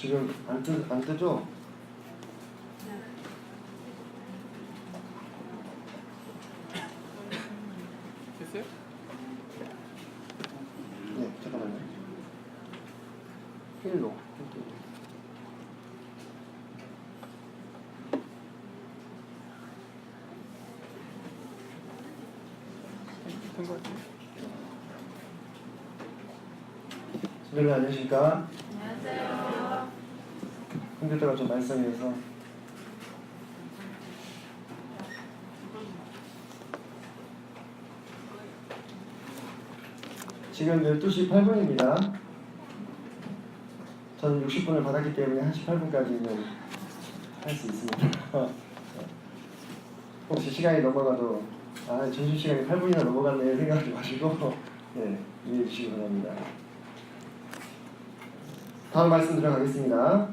지금 안 뜨죠? 됐어요? 네, 잠깐만요. 1로. 된것 같아요. 선생님 안녕하십니까? 안녕하세요. 컴퓨터가 좀 말썽이어서. 지금 12시 8분입니다. 저는 60분을 받았기 때문에 1시 8분까지는 할 수 있습니다. 혹시 시간이 넘어가도 점심시간이 8분이나 넘어갔네 생각하지 마시고 네, 이해해 주시기 바랍니다. 다음 말씀 들어가겠습니다.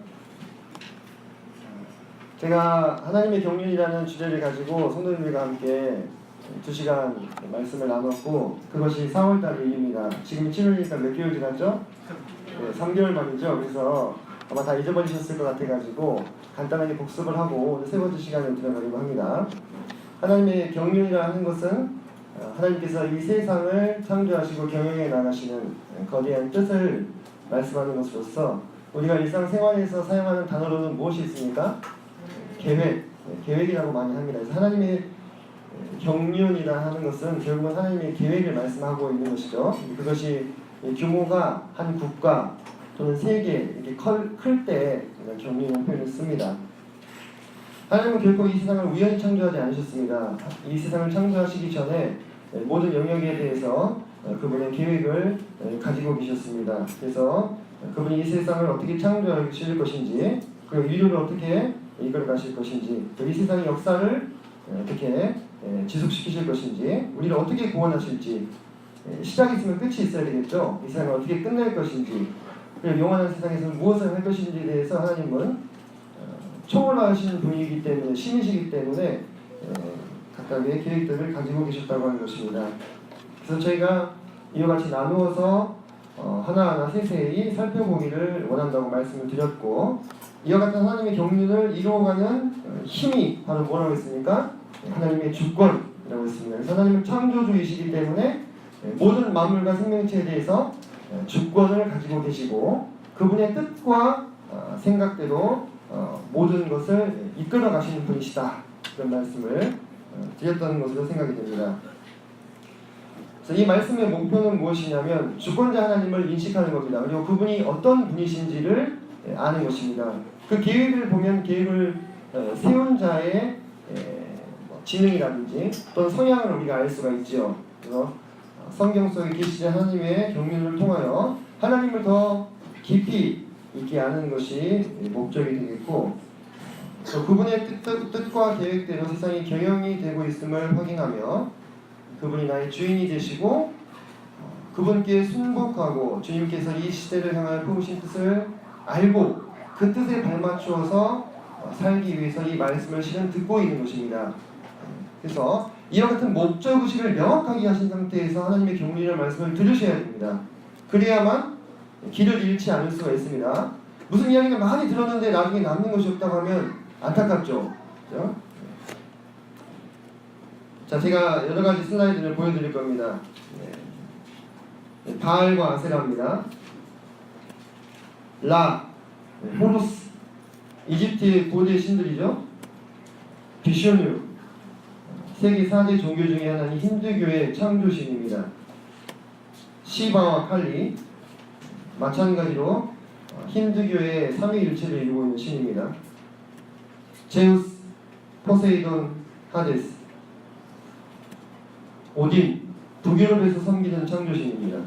제가 하나님의 경륜이라는 주제를 가지고 성도님들과 함께 2시간 말씀을 나눴고 그것이 4월달 일입니다. 지금 7월이니까 몇 개월 지났죠? 네, 3개월 만이죠. 그래서 아마 다 잊어버리셨을 것 같아가지고 간단하게 복습을 하고 오늘 세 번째 시간을 들어가려고 합니다. 하나님의 경륜이라는 것은 하나님께서 이 세상을 창조하시고 경영해 나가시는 거대한 뜻을 말씀하는 것으로서 우리가 일상생활에서 사용하는 단어로는 무엇이 있습니까? 계획, 계획이라고 많이 합니다. 그래서 하나님의 경륜이라 하는 것은 결국은 하나님의 계획을 말씀하고 있는 것이죠. 그것이 규모가 한 국가 또는 세계 이렇게 클 때 경륜이라는 표현을 씁니다. 하나님은 결코 이 세상을 우연히 창조하지 않으셨습니다. 이 세상을 창조하시기 전에 모든 영역에 대해서 그분의 계획을 가지고 계셨습니다. 그래서 그분이 이 세상을 어떻게 창조하실 것인지 그리고 인류를 어떻게 이끌어 가실 것인지 이 세상의 역사를 어떻게 지속시키실 것인지 우리를 어떻게 구원하실지 시작이 있으면 끝이 있어야 되겠죠. 이 세상을 어떻게 끝낼 것인지 그리고 영원한 세상에서는 무엇을 할 것인지에 대해서 하나님은 초월하신 분이기 때문에 신이시기 때문에 각각의 계획들을 가지고 계셨다고 하는 것입니다. 그래서 저희가 이와 같이 나누어서 하나하나 세세히 살펴보기를 원한다고 말씀을 드렸고 이와 같은 하나님의 경륜을 이루어가는 힘이 바로 뭐라고 했습니까? 하나님의 주권이라고 했습니다. 그래서 하나님은 창조주이시기 때문에 모든 만물과 생명체에 대해서 주권을 가지고 계시고 그분의 뜻과 생각대로 모든 것을 이끌어 가시는 분이시다. 그런 말씀을 드렸던 것으로 생각이 됩니다. 그래서 이 말씀의 목표는 무엇이냐면 주권자 하나님을 인식하는 겁니다. 그리고 그분이 어떤 분이신지를 아는 것입니다. 그 계획을 보면 계획을 세운 자의 지능이라든지 또는 성향을 우리가 알 수가 있죠. 그래서 성경 속에 계시는 하나님의 경륜을 통하여 하나님을 더 깊이 있게 아는 것이 목적이 되겠고 그분의 뜻과 계획대로 세상이 경영이 되고 있음을 확인하며 그분이 나의 주인이 되시고 그분께 순복하고 주님께서 이 시대를 향하여 품으신 뜻을 알고 그 뜻에 발맞추어서 살기 위해서 이 말씀을 실은 듣고 있는 것입니다. 그래서 이와 같은 목적의식을 명확하게 하신 상태에서 하나님의 경륜이라는 말씀을 들으셔야 됩니다. 그래야만 길을 잃지 않을 수가 있습니다. 무슨 이야기를 많이 들었는데 나중에 남는 것이 없다고 하면 안타깝죠. 그렇죠? 자, 제가 여러 가지 슬라이드를 보여드릴 겁니다. 바알과 아세라입니다. 라, 호루스, 이집트의 고대 신들이죠. 비쇼뉴, 세계 4대 종교 중에 하나인 힌두교의 창조신입니다. 시바와 칼리, 마찬가지로 힌두교의 삼위일체를 이루고 있는 신입니다. 제우스, 포세이돈, 하데스, 오딘, 북유럽에서 섬기는 창조신입니다.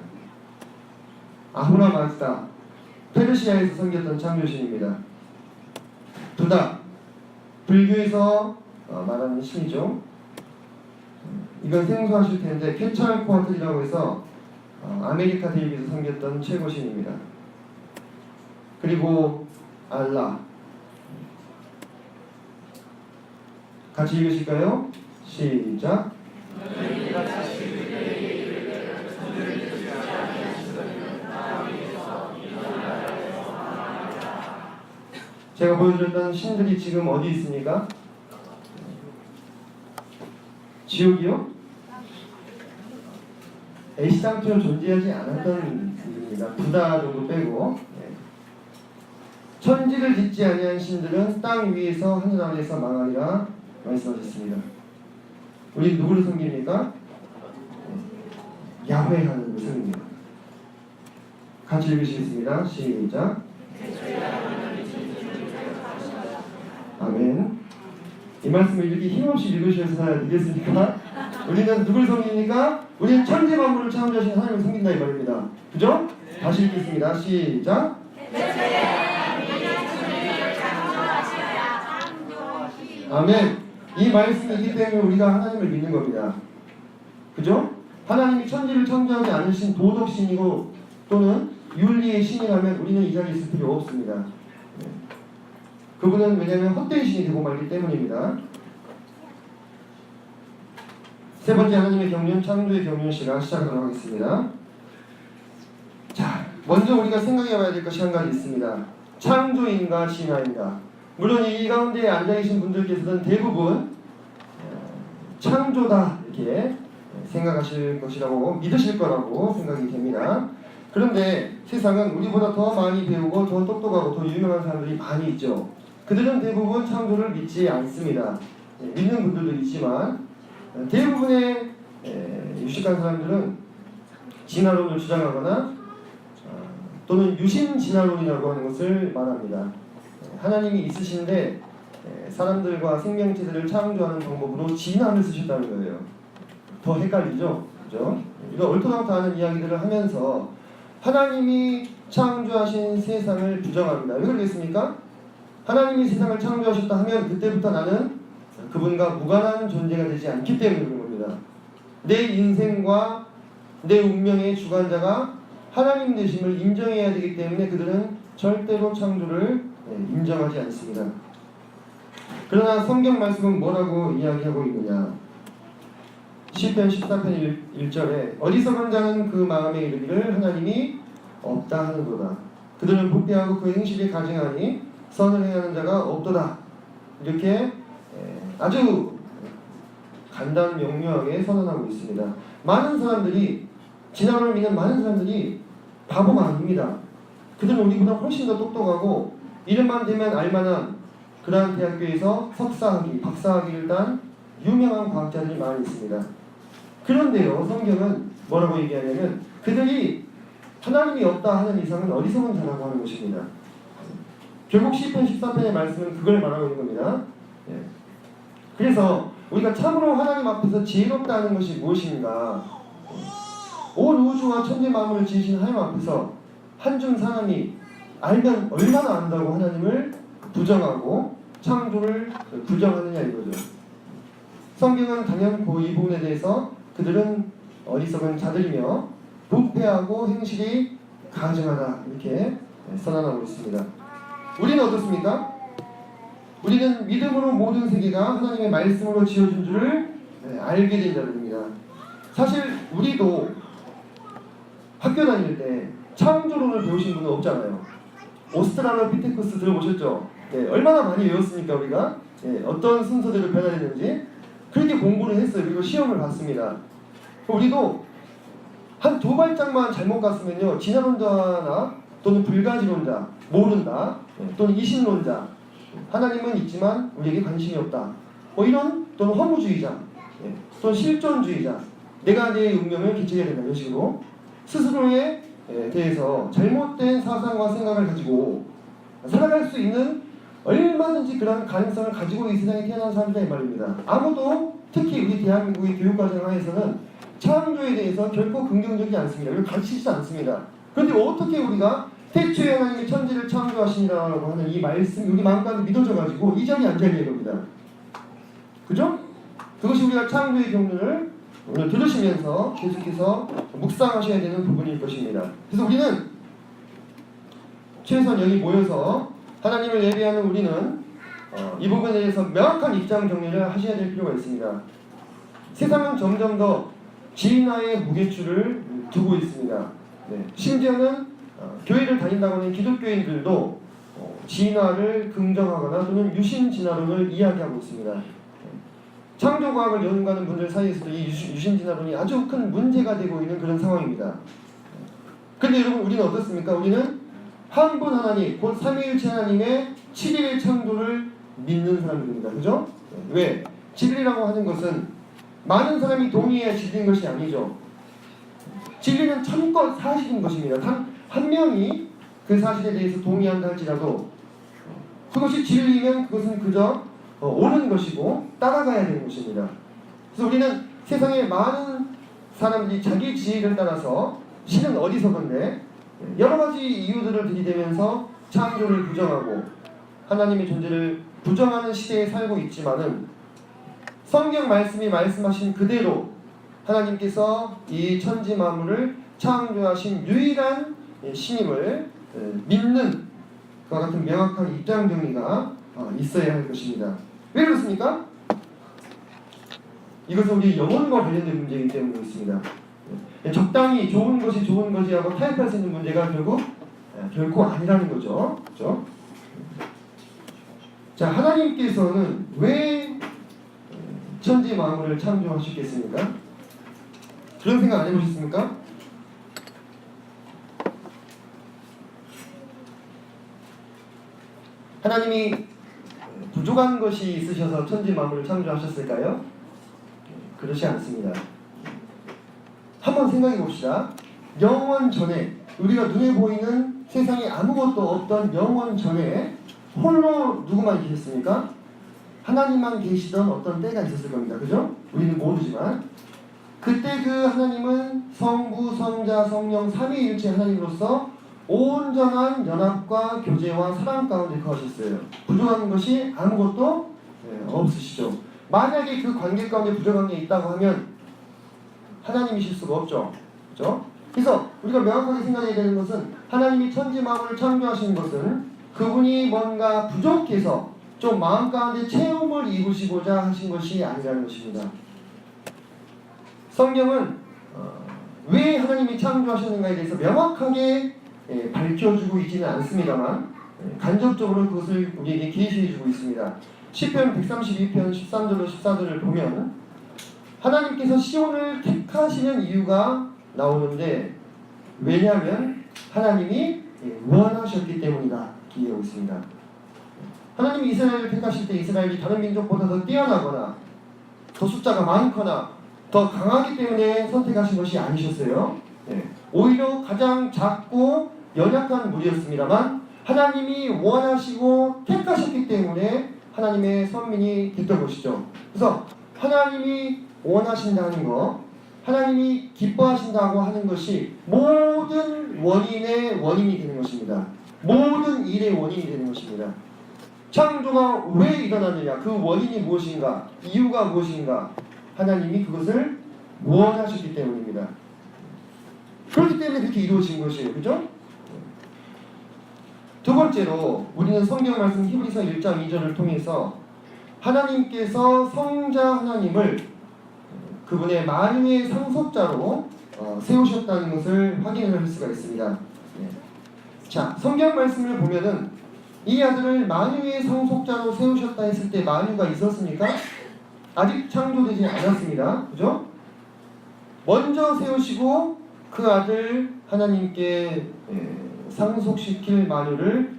아후라 마즈다, 페르시아에서 섬겼던 창조신입니다. 부다, 불교에서 말하는 신이죠. 이건 생소하실 텐데 케찰코아틀이라고 해서 아메리카 대륙에서 섬겼던 최고신입니다. 그리고 알라, 같이 읽으실까요? 시작. 제가 보여드렸던 신들이 지금 어디 있습니까? 지옥이요? 애시당초 존재하지 않았던 일입니다. 부다 정도 빼고. 천지를 짓지 아니한 신들은 땅 위에서 하늘 아래에서 망하리라 말씀하셨습니다. 우리 누구를 섬깁니까? 야훼 하나님을 섬깁니다. 같이 읽으시겠습니다. 시작. 아멘. 이 말씀을 이렇게 힘없이 읽으셔야 되겠습니까? 우리는 누굴 섬깁니까? 우리는 천지 만물을 창조하신 하나님을 섬긴다 이 말입니다. 그죠? 다시 읽겠습니다. 시작. 아멘. 이 말씀이 있기 때문에 우리가 하나님을 믿는 겁니다. 그죠? 하나님이 천지를 창조하지 않으신 도덕신이고 또는 윤리의 신이라면 우리는 이 자리에 있을 필요 없습니다. 그분은 왜냐하면 헛된 신이 되고 말기 때문입니다. 세 번째 하나님의 경륜, 창조의 경륜 시간 시작하도록 하겠습니다. 자, 먼저 우리가 생각해봐야 될 것이 한 가지 있습니다. 창조인가 진화인가. 물론 이 가운데 앉아계신 분들께서는 대부분 창조다 이렇게 생각하실 것이라고 믿으실 거라고 생각이 됩니다. 그런데 세상은 우리보다 더 많이 배우고 더 똑똑하고 더 유명한 사람들이 많이 있죠. 그들은 대부분 창조를 믿지 않습니다. 믿는 분들도 있지만 대부분의 유식한 사람들은 진화론을 주장하거나 또는 유신 진화론이라고 하는 것을 말합니다. 하나님이 있으신데 사람들과 생명체들을 창조하는 방법으로 진화를 쓰셨다는 거예요. 더 헷갈리죠? 그죠? 이런 얼토당토하는 이야기들을 하면서 하나님이 창조하신 세상을 부정합니다. 왜 그러겠습니까? 하나님이 세상을 창조하셨다 하면 그때부터 나는 그분과 무관한 존재가 되지 않기 때문에 그런 겁니다. 내 인생과 내 운명의 주관자가 하나님 되심을 인정해야 되기 때문에 그들은 절대로 창조를 인정하지 않습니다. 그러나 성경 말씀은 뭐라고 이야기하고 있느냐? 시편 14편 1절에 어리석은 자는 그 마음에 이르기를 하나님이 없다 하는도다. 그들은 부패하고 그 행실에 가증하니 선을 행하는 자가 없도다. 이렇게 아주 간단 명료하게 선언하고 있습니다. 많은 사람들이 진화론을 믿는 많은 사람들이 바보가 아닙니다. 그들은 우리보다 훨씬 더 똑똑하고 이름만 대면 알만한 그러한 대학교에서 석사학위, 박사학위를 딴 유명한 과학자들이 많이 있습니다. 그런데요, 성경은 뭐라고 얘기하냐면 그들이 하나님이 없다 하는 이상은 어리석은 자라고 하는 것입니다. 결국 시편 14편의 말씀은 그걸 말하고 있는 겁니다. 그래서 우리가 참으로 하나님 앞에서 지혜롭다 하는 것이 무엇인가? 온 우주와 천지 만물을 지으신 하나님 앞에서 한 줌 사람이 알면 얼마나 안다고 하나님을 부정하고 창조를 부정하느냐 이거죠. 성경은 당연코 이 부분에 대해서 그들은 어리석은 자들이며 부패하고 행실이 가증하다 이렇게 선언하고 있습니다. 우리는 어떻습니까? 우리는 믿음으로 모든 세계가 하나님의 말씀으로 지어진 줄을 알게 된 자들입니다. 사실 우리도 학교 다닐 때 창조론을 배우신 분은 없잖아요. 오스트랄로피테쿠스 들어보셨죠? 얼마나 많이 외웠습니까 우리가? 어떤 순서대로 변화했는지 그렇게 공부를 했어요. 그리고 시험을 봤습니다. 우리도 한 두 발짝만 잘못 갔으면요 진화론자나 또는 불가지론자, 모른다 또는 이신론자, 하나님은 있지만 우리에게 관심이 없다 이런 또는 허무주의자 또는 실존주의자, 내가 내 운명을 개척해야 된다 이런 식으로 스스로에 대해서 잘못된 사상과 생각을 가지고 살아갈 수 있는 얼마든지 그런 가능성을 가지고 이 세상에 태어난 사람들이 말입니다. 아무도 특히 우리 대한민국의 교육과정 하에서는 창조에 대해서 결코 긍정적이지 않습니다. 그리고 가르치지 않습니다. 그런데 어떻게 우리가 태초에 하나님이 천지를 창조하시니라고 하는 이 말씀이 우리 마음가운데 믿어져가지고 이 자리에 앉아있는 겁니다. 그죠? 그것이 우리가 창조의 경륜을 오늘 들으시면서 계속해서 묵상하셔야 되는 부분일 것입니다. 그래서 우리는 최소한 여기 모여서 하나님을 예배하는 우리는 이 부분에 대해서 명확한 입장 정리를 하셔야 될 필요가 있습니다. 세상은 점점 더 진화의 무게추를 두고 있습니다. 심지어는 교회를 다닌다고 하는 기독교인들도 진화를 긍정하거나 또는 유신 진화론을 이야기하고 있습니다. 창조과학을 연구하는 분들 사이에서도 이 유신 진화론이 아주 큰 문제가 되고 있는 그런 상황입니다. 근데 여러분, 우리는 어떻습니까? 우리는 한 분 하나님, 곧 삼위일체 하나님의 7일의 창조를 믿는 사람들입니다. 그죠? 왜? 7일이라고 하는 것은 많은 사람이 동의해야 진리인 것이 아니죠. 진리는 참껏 사실인 것입니다. 단 한 명이 그 사실에 대해서 동의한다 할지라도 그것이 진리면 그것은 그저 옳은 것이고 따라가야 되는 것입니다. 그래서 우리는 세상에 많은 사람들이 자기 지혜를 따라서 실은 어리석은데 여러 가지 이유들을 들이대면서 창조를 부정하고 하나님의 존재를 부정하는 시대에 살고 있지만은 성경 말씀이 말씀하신 그대로 하나님께서 이 천지 만물을 창조하신 유일한 신임을 믿는 그와 같은 명확한 입장 정리가 있어야 할 것입니다. 왜 그렇습니까? 이것은 우리 영혼과 관련된 문제이기 때문에 그렇습니다. 적당히 좋은 것이 좋은 것이라고 타협할 수 있는 문제가 결코 아니라는 거죠. 그렇죠? 자, 하나님께서는 왜 천지 만물을 창조하셨겠습니까? 그런 생각 안 해보셨습니까? 하나님이 부족한 것이 있으셔서 천지 만물을 창조하셨을까요? 그렇지 않습니다. 한번 생각해 봅시다. 영원 전에, 우리가 눈에 보이는 세상에 아무것도 없던 영원 전에 홀로 누구만 계셨습니까? 하나님만 계시던 어떤 때가 있었을 겁니다. 그죠? 우리는 모르지만 그때 그 하나님은 성부, 성자, 성령 삼위일체 하나님으로서 온전한 연합과 교제와 사랑 가운데 거하셨어요. 부족한 것이 아무것도 없으시죠. 만약에 그 관계 가운데 부족한 게 있다고 하면 하나님이실 수가 없죠. 그렇죠? 그래서 우리가 명확하게 생각해야 되는 것은 하나님이 천지 만물을 창조하신 것은 그분이 뭔가 부족해서 좀 마음 가운데 채움을 이루시고자 하신 것이 아니라는 것입니다. 성경은 왜 하나님이 창조하셨는가에 대해서 명확하게 밝혀주고 있지는 않습니다만 간접적으로 그것을 우리에게 계시해주고 있습니다. 시편 132편 13절로 14절을 보면 하나님께서 시온을 택하시는 이유가 나오는데 왜냐하면 하나님이 원하셨기 때문이다 기록하고 있습니다. 하나님이 이스라엘을 택하실 때 이스라엘이 다른 민족보다 더 뛰어나거나 더 숫자가 많거나 더 강하기 때문에 선택하신 것이 아니셨어요. 오히려 가장 작고 연약한 무리였습니다만 하나님이 원하시고 택하셨기 때문에 하나님의 선민이 됐던 것이죠. 그래서 하나님이 원하신다는 것, 하나님이 기뻐하신다고 하는 것이 모든 원인의 원인이 되는 것입니다. 모든 일의 원인이 되는 것입니다. 창조가 왜 일어나느냐, 그 원인이 무엇인가, 이유가 무엇인가, 하나님이 그것을 원하셨기 때문입니다. 그렇기 때문에 그렇게 이루어진 것이에요. 그죠? 두 번째로 우리는 성경 말씀 히브리서 1장 2절을 통해서 하나님께서 성자 하나님을 그분의 만유의 상속자로 세우셨다는 것을 확인을 할 수가 있습니다. 자, 성경 말씀을 보면은 이 아들을 만유의 상속자로 세우셨다 했을 때 만유가 있었습니까? 아직 창조되지 않았습니다. 그죠? 먼저 세우시고 그 아들 하나님께 상속시킬 만유를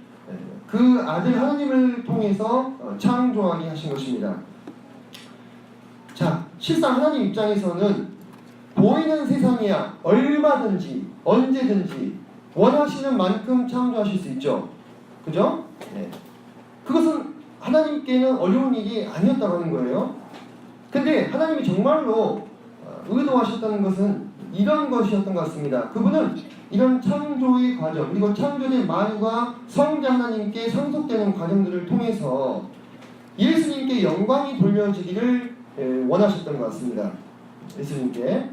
그 아들 하나님을 통해서 창조하게 하신 것입니다. 자, 실상 하나님 입장에서는 보이는 세상이야 얼마든지 언제든지 원하시는 만큼 창조하실 수 있죠. 그죠? 그것은 하나님께는 어려운 일이 아니었다고 하는 거예요. 근데 하나님이 정말로 의도하셨다는 것은 이런 것이었던 것 같습니다. 그분은 이런 창조의 과정, 그리고 창조된 만유가 성자 하나님께 상속되는 과정들을 통해서 예수님께 영광이 돌려지기를 원하셨던 것 같습니다. 예수님께.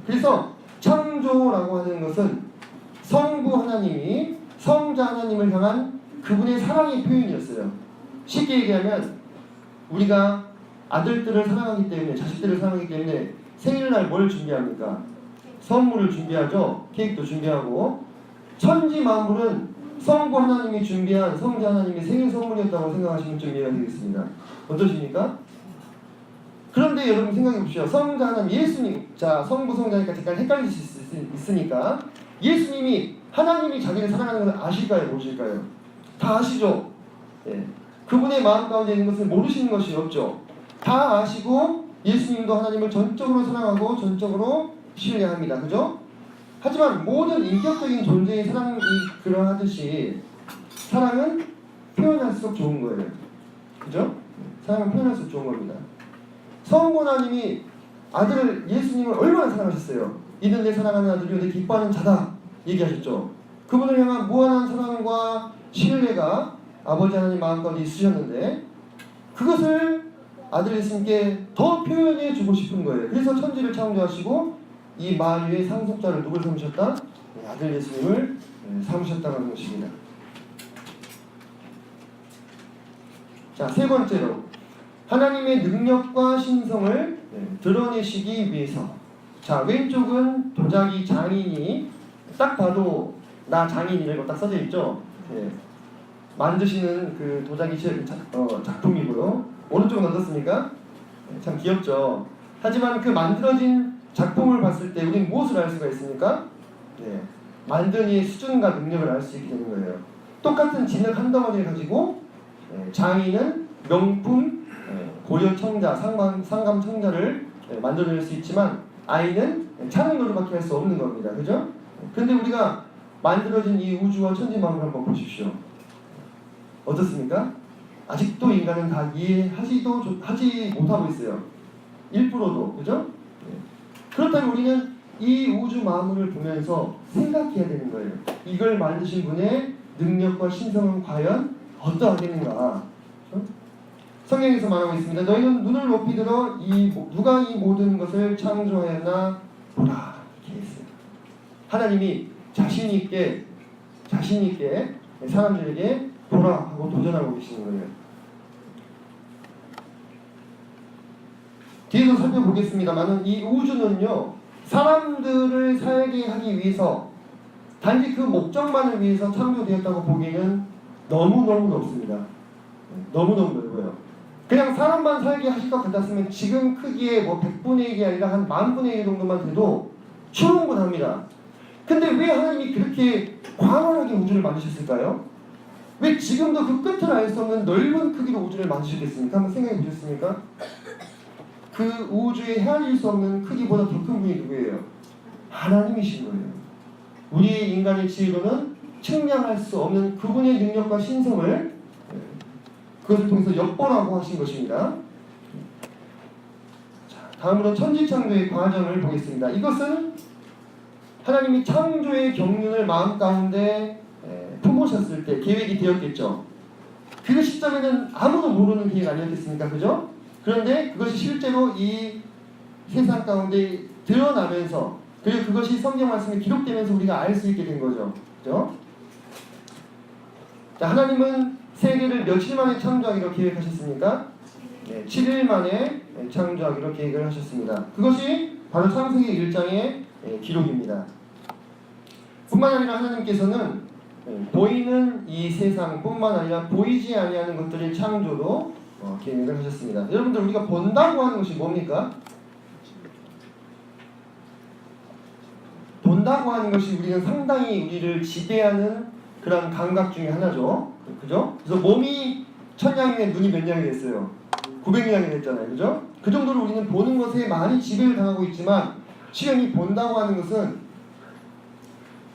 그래서 창조라고 하는 것은 성부 하나님이 성자 하나님을 향한 그분의 사랑의 표현이었어요. 쉽게 얘기하면 우리가 아들들을 사랑하기 때문에, 자식들을 사랑하기 때문에 생일날 뭘 준비합니까? 선물을 준비하죠. 케이크도 준비하고. 천지 만물은 성부 하나님이 준비한 성자 하나님의 생일 선물이었다고 생각하시면 좀 이해가 되겠습니다. 어떠십니까? 그런데 여러분 생각해 보십시오. 성자 하나님 예수님, 자 성부 성자니까 잠깐 헷갈릴 수 있으니까 예수님이 하나님이 자기를 사랑하는 것을 아실까요? 모르실까요? 다 아시죠? 예. 그분의 마음 가운데 있는 것을 모르시는 것이 없죠. 다 아시고 예수님도 하나님을 전적으로 사랑하고 전적으로 신뢰합니다. 그죠? 하지만 모든 인격적인 존재의 사랑이 그러하듯이 사랑은 표현할수록 좋은 거예요. 그죠? 사랑은 표현할수록 좋은 겁니다. 성부 하나님이 아들을 예수님을 얼마나 사랑하셨어요. 이는 내 사랑하는 아들이요 내 기뻐하는 자다 얘기하셨죠. 그분을 향한 무한한 사랑과 신뢰가 아버지 하나님 마음 가운데 있으셨는데 그것을 아들 예수님께 더 표현해 주고 싶은 거예요. 그래서 천지를 창조하시고 이 만유의 상속자를 누굴 삼으셨다? 아들 예수님을 삼으셨다는 것입니다. 자, 세 번째로 하나님의 능력과 신성을 드러내시기 위해서. 자, 왼쪽은 도자기 장인이 딱 봐도 나 장인이라고 딱 써져 있죠. 예. 만드시는 그 도자기 작품이고요. 오른쪽은 어떻습니까? 참 귀엽죠. 하지만 그 만들어진 작품을 봤을 때 우리는 무엇을 알 수가 있습니까? 네. 만든 이의 수준과 능력을 알 수 있게 되는 거예요. 똑같은 진흙 한 덩어리를 가지고 장인은 명품 고려 청자, 상감 청자를 만들어낼 수 있지만 아이는 차는 노릇밖에 할 수 없는 겁니다. 그죠? 그런데 우리가 만들어진 이 우주와 천지만물을 한번 보십시오. 어떻습니까? 아직도 인간은 다 하지 못하고 있어요. 1%도. 그죠? 그렇다면 우리는 이 우주 만물을 보면서 생각해야 되는 거예요. 이걸 만드신 분의 능력과 신성은 과연 어떠하겠는가? 성경에서 말하고 있습니다. 너희는 눈을 높이 들어 누가 이 모든 것을 창조하였나 보라. 이렇게 했어요. 하나님이 자신 있게 사람들에게 보라 하고 도전하고 계시는 거예요. 뒤에서 살펴보겠습니다만 이 우주는요 사람들을 살게 하기 위해서 단지 그 목적만을 위해서 창조되었다고 보기에는 너무너무 넓습니다. 너무너무 넓어요. 그냥 사람만 살게 하실 것 같았으면 지금 크기의 100분의 1이 아니라 한 10,000분의 1 정도만 돼도 충분합니다. 근데 왜 하나님이 그렇게 광활하게 우주를 만드셨을까요? 왜 지금도 그 끝을 알 수 없는 넓은 크기로 우주를 만드셨겠습니까? 한번 생각해 보셨습니까? 그 우주에 헤아릴 수 없는 크기보다 더 큰 분이 누구예요? 하나님이신 거예요. 우리의 인간의 지혜로는 측량할 수 없는 그분의 능력과 신성을 그것을 통해서 엿보라고 하신 것입니다. 자, 다음으로 천지창조의 과정을 보겠습니다. 이것은 하나님이 창조의 경륜을 마음 가운데 품으셨을 때 계획이 되었겠죠. 그 시점에는 아무도 모르는 계획 아니었겠습니까? 그죠? 그런데 그것이 실제로 이 세상 가운데 드러나면서 그리고 그것이 성경 말씀에 기록되면서 우리가 알 수 있게 된 거죠. 그죠? 자, 하나님은 세계를 며칠 만에 창조하기로 계획하셨습니까? 네, 7일 만에 창조하기로 계획을 하셨습니다. 그것이 바로 창세기 1장의 기록입니다. 뿐만 아니라 하나님께서는 보이는 이 세상뿐만 아니라 보이지 아니하는 것들의 창조도 계획을 하셨습니다. 여러분들 우리가 본다고 하는 것이 뭡니까? 본다고 하는 것이 우리는 상당히 우리를 지배하는 그런 감각 중에 하나죠. 그죠? 그래서 몸이 1000냥인데 눈이 몇 냥이 됐어요? 900냥이 됐잖아요. 그죠? 그 정도로 우리는 보는 것에 많이 지배를 당하고 있지만 실은 이 본다고 하는 것은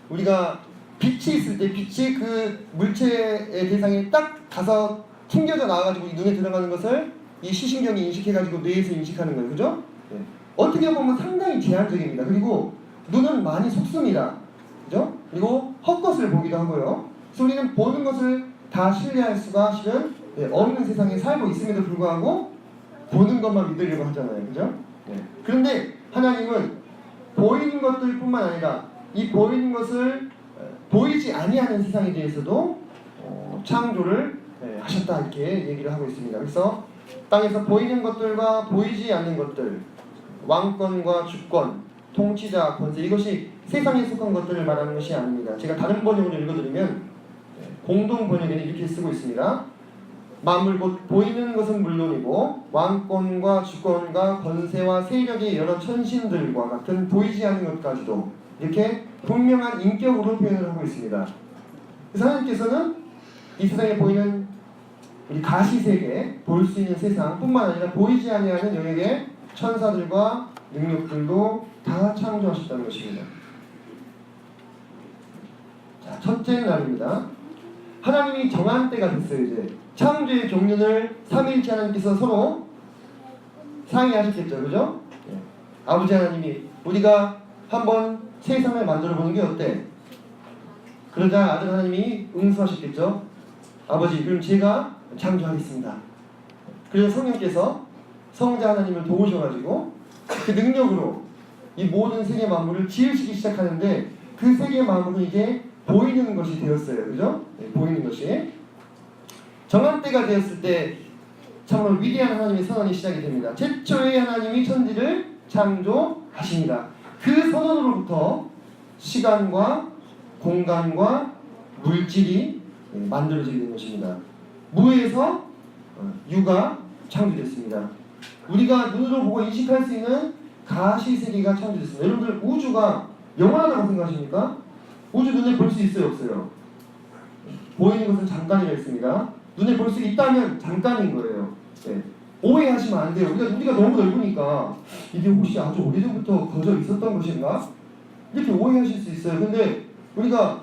우리가 빛이 있을 때 빛이 그 물체의 대상에 딱 가서 튕겨져 나와가지고 이 눈에 들어가는 것을 이 시신경이 인식해가지고 뇌에서 인식하는 거예요. 그죠? 네. 어떻게 보면 상당히 제한적입니다. 그리고 눈은 많이 속습니다. 그죠? 그리고 헛것을 보기도 하고요. 그래서 우리는 보는 것을 다 신뢰할 수가 실은 없는 세상에 살고 있음에도 불구하고 보는 것만 믿으려고 하잖아요. 그죠? 네. 그런데 하나님은 보이는 것들뿐만 아니라 이 보이는 것을 보이지 아니하는 세상에 대해서도 창조를 하셨다 이렇게 얘기를 하고 있습니다. 그래서 땅에서 보이는 것들과 보이지 않는 것들, 왕권과 주권, 통치자, 권세 이것이 세상에 속한 것들을 말하는 것이 아닙니다. 제가 다른 번역으로 읽어드리면 공동 번역에는 이렇게 쓰고 있습니다. 만물 곧 보이는 것은 물론이고 왕권과 주권과 권세와 세력의 여러 천신들과 같은 보이지 않는 것까지도 이렇게 분명한 인격으로 표현을 하고 있습니다. 그래서 하나님께서는 이 세상에 보이는 우리 가시세계, 볼 수 있는 세상 뿐만 아니라 보이지 아니하는 영역의 천사들과 능력들도 다 창조하셨다는 것입니다. 자, 첫째 날입니다. 하나님이 정한 때가 됐어요. 이제 창조의 종륜을 삼위일체 하나님께서 서로 상의하셨겠죠, 그죠? 예. 아버지 하나님이 우리가 한번 세상을 만들어 보는 게 어때? 그러자 아들 하나님이 응수하셨겠죠. 아버지, 그럼 제가 창조하겠습니다. 그래서 성령께서 성자 하나님을 도우셔가지고 그 능력으로 이 모든 세계 만물을 지으시기 시작하는데 그 세계 만물은 이제 보이는 것이 되었어요. 그죠? 네, 보이는 것이. 정한 때가 되었을 때 정말 위대한 하나님의 선언이 시작이 됩니다. 최초의 하나님이 천지를 창조하십니다. 그 선언으로부터 시간과 공간과 물질이 만들어지게 된 것입니다. 무에서 유가 창조됐습니다. 우리가 눈으로 보고 인식할 수 있는 가시세계가 창조됐습니다. 여러분들 우주가 영원하다고 생각하십니까? 우주 눈에 볼 수 있어요, 없어요? 보이는 것은 잠깐이라 했습니다. 눈에 볼 수 있다면 잠깐인 거예요. 네. 오해하시면 안 돼요. 우리가 너무 넓으니까 이게 혹시 아주 오래전부터 거저 있었던 것인가? 이렇게 오해하실 수 있어요. 근데 우리가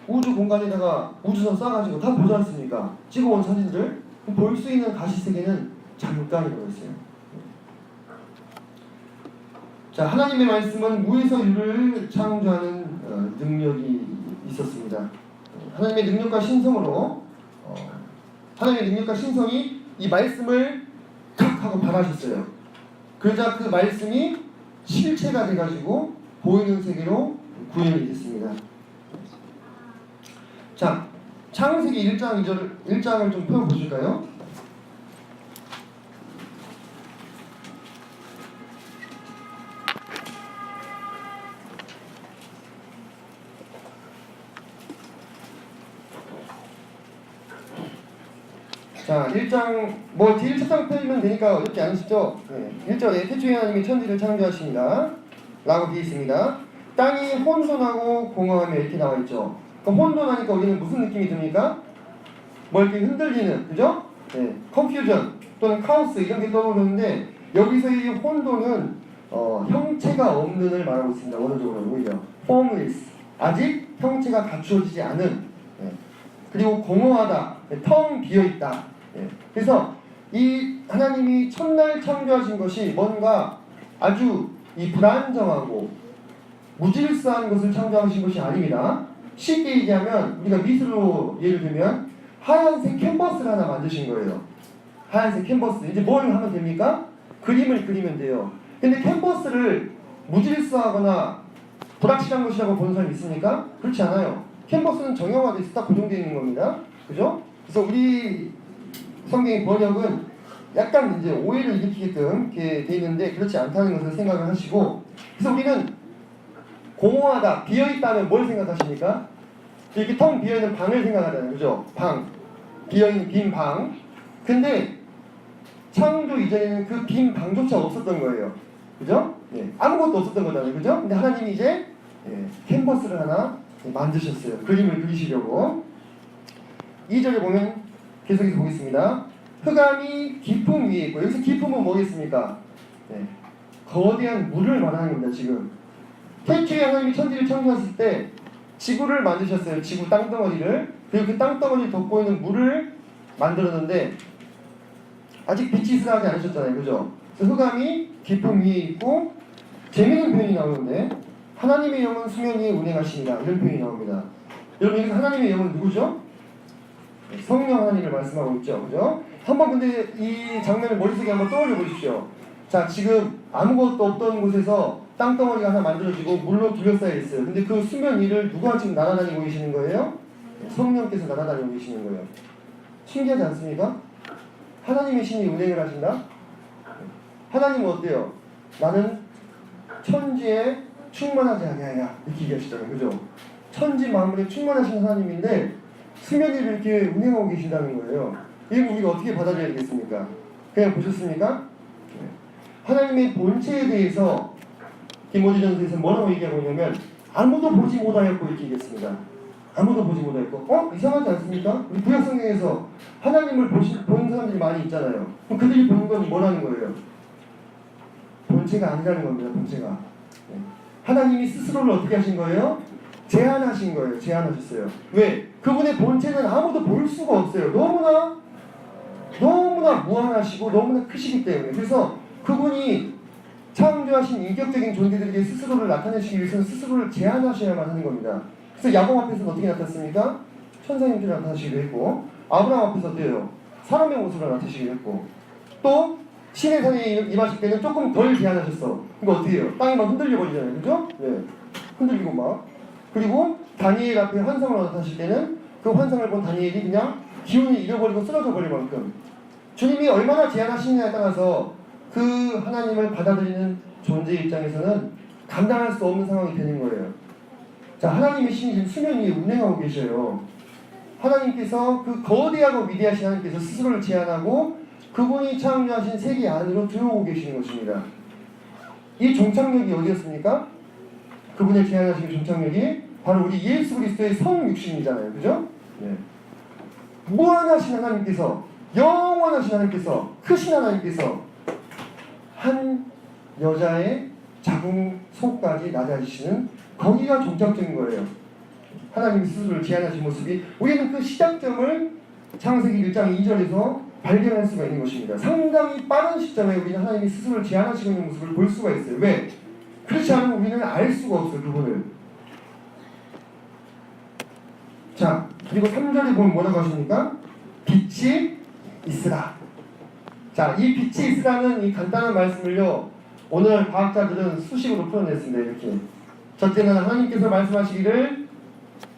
우주 공간에다가 우주선 쏴가지고 다 보지 않습니까? 찍어온 사진들 볼 수 있는 가시세계는 잠깐이라고 했어요. 자, 하나님의 말씀은 무에서 유를 창조하는 능력이 있었습니다. 하나님의 능력과 신성으로 하나님의 능력과 신성이 이 말씀을 탁 하고 발하셨어요. 그러자 그 말씀이 실체가 돼가지고 보이는 세계로 구현이 됐습니다. 자, 창세기 1장 1장을 좀 펴보실까요? 자, 1장 제일 첫 장 펴면 되니까 어렵지 않으시죠? 네. 1절에 태초에 하나님이 천지를 창조하십니다 라고 되어 있습니다. 땅이 혼돈하고 공허하며 이렇게 나와 있죠. 그럼 혼돈하니까 우리는 무슨 느낌이 듭니까? 이렇게 흔들리는, 그죠? 네. 컨퓨전 또는 카오스 이런 게 떠오르는데 여기서 이 혼돈은 형체가 없는을 말하고 있습니다. 원어적으로 오히려 formless, 아직 형체가 갖추어지지 않은, 그리고 공허하다, 텅 비어있다. 그래서 이 하나님이 첫날 창조하신 것이 뭔가 아주 이 불안정하고 무질서한 것을 창조하신 것이 아닙니다. 쉽게 얘기하면 우리가 미술로 예를 들면 하얀색 캔버스를 하나 만드신 거예요. 하얀색 캔버스. 이제 뭘 하면 됩니까? 그림을 그리면 돼요. 근데 캔버스를 무질서하거나 불확실한 것이라고 보는 사람이 있습니까? 그렇지 않아요. 캔버스는 정형화돼 있어 딱 고정되어 있는 겁니다. 그죠? 그래서 우리 성경의 번역은 약간 이제 오해를 일으키게끔 이렇게 돼 있는데 그렇지 않다는 것을 생각을 하시고, 그래서 우리는 공허하다, 비어있다면 뭘 생각하십니까? 이렇게 텅 비어있는 방을 생각하잖아요. 그죠? 방. 비어있는 빈 방. 근데 창조 이전에는 그 빈 방조차 없었던 거예요. 그죠? 네. 아무것도 없었던 거잖아요. 그죠? 근데 하나님이 이제 캔버스를 하나 만드셨어요. 그림을 그리시려고. 2절에 보면 계속해서 보겠습니다. 흑암이 깊음 위에 있고, 여기서 깊음은 뭐겠습니까? 거대한 물을 말하는 겁니다. 지금 태초에 하나님이 천지를 창조하실 때 지구를 만드셨어요. 지구 땅덩어리를. 그리고 그 땅덩어리를 덮고 있는 물을 만들었는데 아직 빛이 있으라지 않으셨잖아요. 그죠? 그래서 흑암이 깊음 위에 있고, 재미있는 표현이 나오는데 하나님의 영은 수면 위에 운행하십니다. 이런 표현이 나옵니다. 여러분, 여기서 하나님의 영은 누구죠? 성령 하나님을 말씀하고 있죠. 그죠? 한번 근데 이 장면을 머릿속에 한번 떠올려 보십시오. 자, 지금 아무것도 없던 곳에서 땅덩어리가 하나 만들어지고 물로 둘러싸여 있어요. 근데 그 수면 위를 누가 지금 날아다니고 계시는 거예요? 성령께서 날아다니고 계시는 거예요. 신기하지 않습니까? 하나님의 신이 운행을 하신다? 하나님은 어때요? 나는 천지에 충만하지 아니하냐 이렇게 얘기하시잖아요. 그죠? 천지 만물에 충만하신 하나님인데 수면 위를 이렇게 운행하고 계신다는 거예요. 이거 우리가 어떻게 받아들여야 되겠습니까? 그냥 보셨습니까? 하나님의 본체에 대해서 디모데전서에서 뭐라고 얘기하고 있냐면 아무도 보지 못하였고 이렇게 얘기했습니다. 아무도 보지 못하였고 이상하지 않습니까? 우리 구약성경에서 하나님을 보는 사람들이 많이 있잖아요. 그럼 그들이 보는 건 뭐라는 거예요? 본체가 아니라는 겁니다. 본체가. 하나님이 스스로를 어떻게 하신 거예요? 제한하신 거예요. 제한하셨어요. 왜? 그분의 본체는 아무도 볼 수가 없어요. 너무나 무한하시고 너무나 크시기 때문에. 그래서 그분이 창조하신 인격적인 존재들에게 스스로를 나타내시기 위해서는 스스로를 제한하셔야만 하는 겁니다. 그래서 야곱 앞에서는 어떻게 나타났습니까? 천사의 형태로 나타나시기도 했고, 아브라함 앞에서 어때요? 사람의 모습으로 나타나시기도 했고, 또 신의 산에 임하실 때는 조금 덜 제한하셨어. 그러니까 어떻게 해요? 땅이 막 흔들려 버리잖아요. 그죠? 네. 흔들리고 막. 그리고 다니엘 앞에 환상을 나타나실 때는 그 환상을 본 다니엘이 그냥 기운이 잃어버리고 쓰러져 버릴 만큼 주님이 얼마나 제한하시느냐에 따라서 그 하나님을 받아들이는 존재 입장에서는 감당할 수 없는 상황이 되는 거예요. 자, 하나님의 신이 지금 수면 위에 운행하고 계셔요. 하나님께서 그 거대하고 위대하신 하나님께서 스스로를 제한하고 그분이 창조하신 세계 안으로 들어오고 계시는 것입니다. 이 종착역이 어디였습니까? 그분의 제한하신 종착역이 바로 우리 예수 그리스도의 성육신이잖아요. 그죠? 네. 무한하신 하나님께서, 영원하신 하나님께서, 크신 하나님께서 한 여자의 자궁 속까지 낮아지시는 거기가 종착점인 거예요. 하나님이 스스로를 제한하신 모습이 우리는 그 시작점을 창세기 1장 2절에서 발견할 수가 있는 것입니다. 상당히 빠른 시점에 우리는 하나님이 스스로를 제한하시고 있는 모습을 볼 수가 있어요. 왜? 그렇지 않으면 우리는 알 수가 없어요. 그분을. 자, 그리고 3절에 보면 뭐라고 하십니까? 빛이 있으라. 자, 이 빛이 있으라는 이 간단한 말씀을요, 오늘 과학자들은 수식으로 풀어냈습니다. 이렇게. 첫째는 하나님께서 말씀하시기를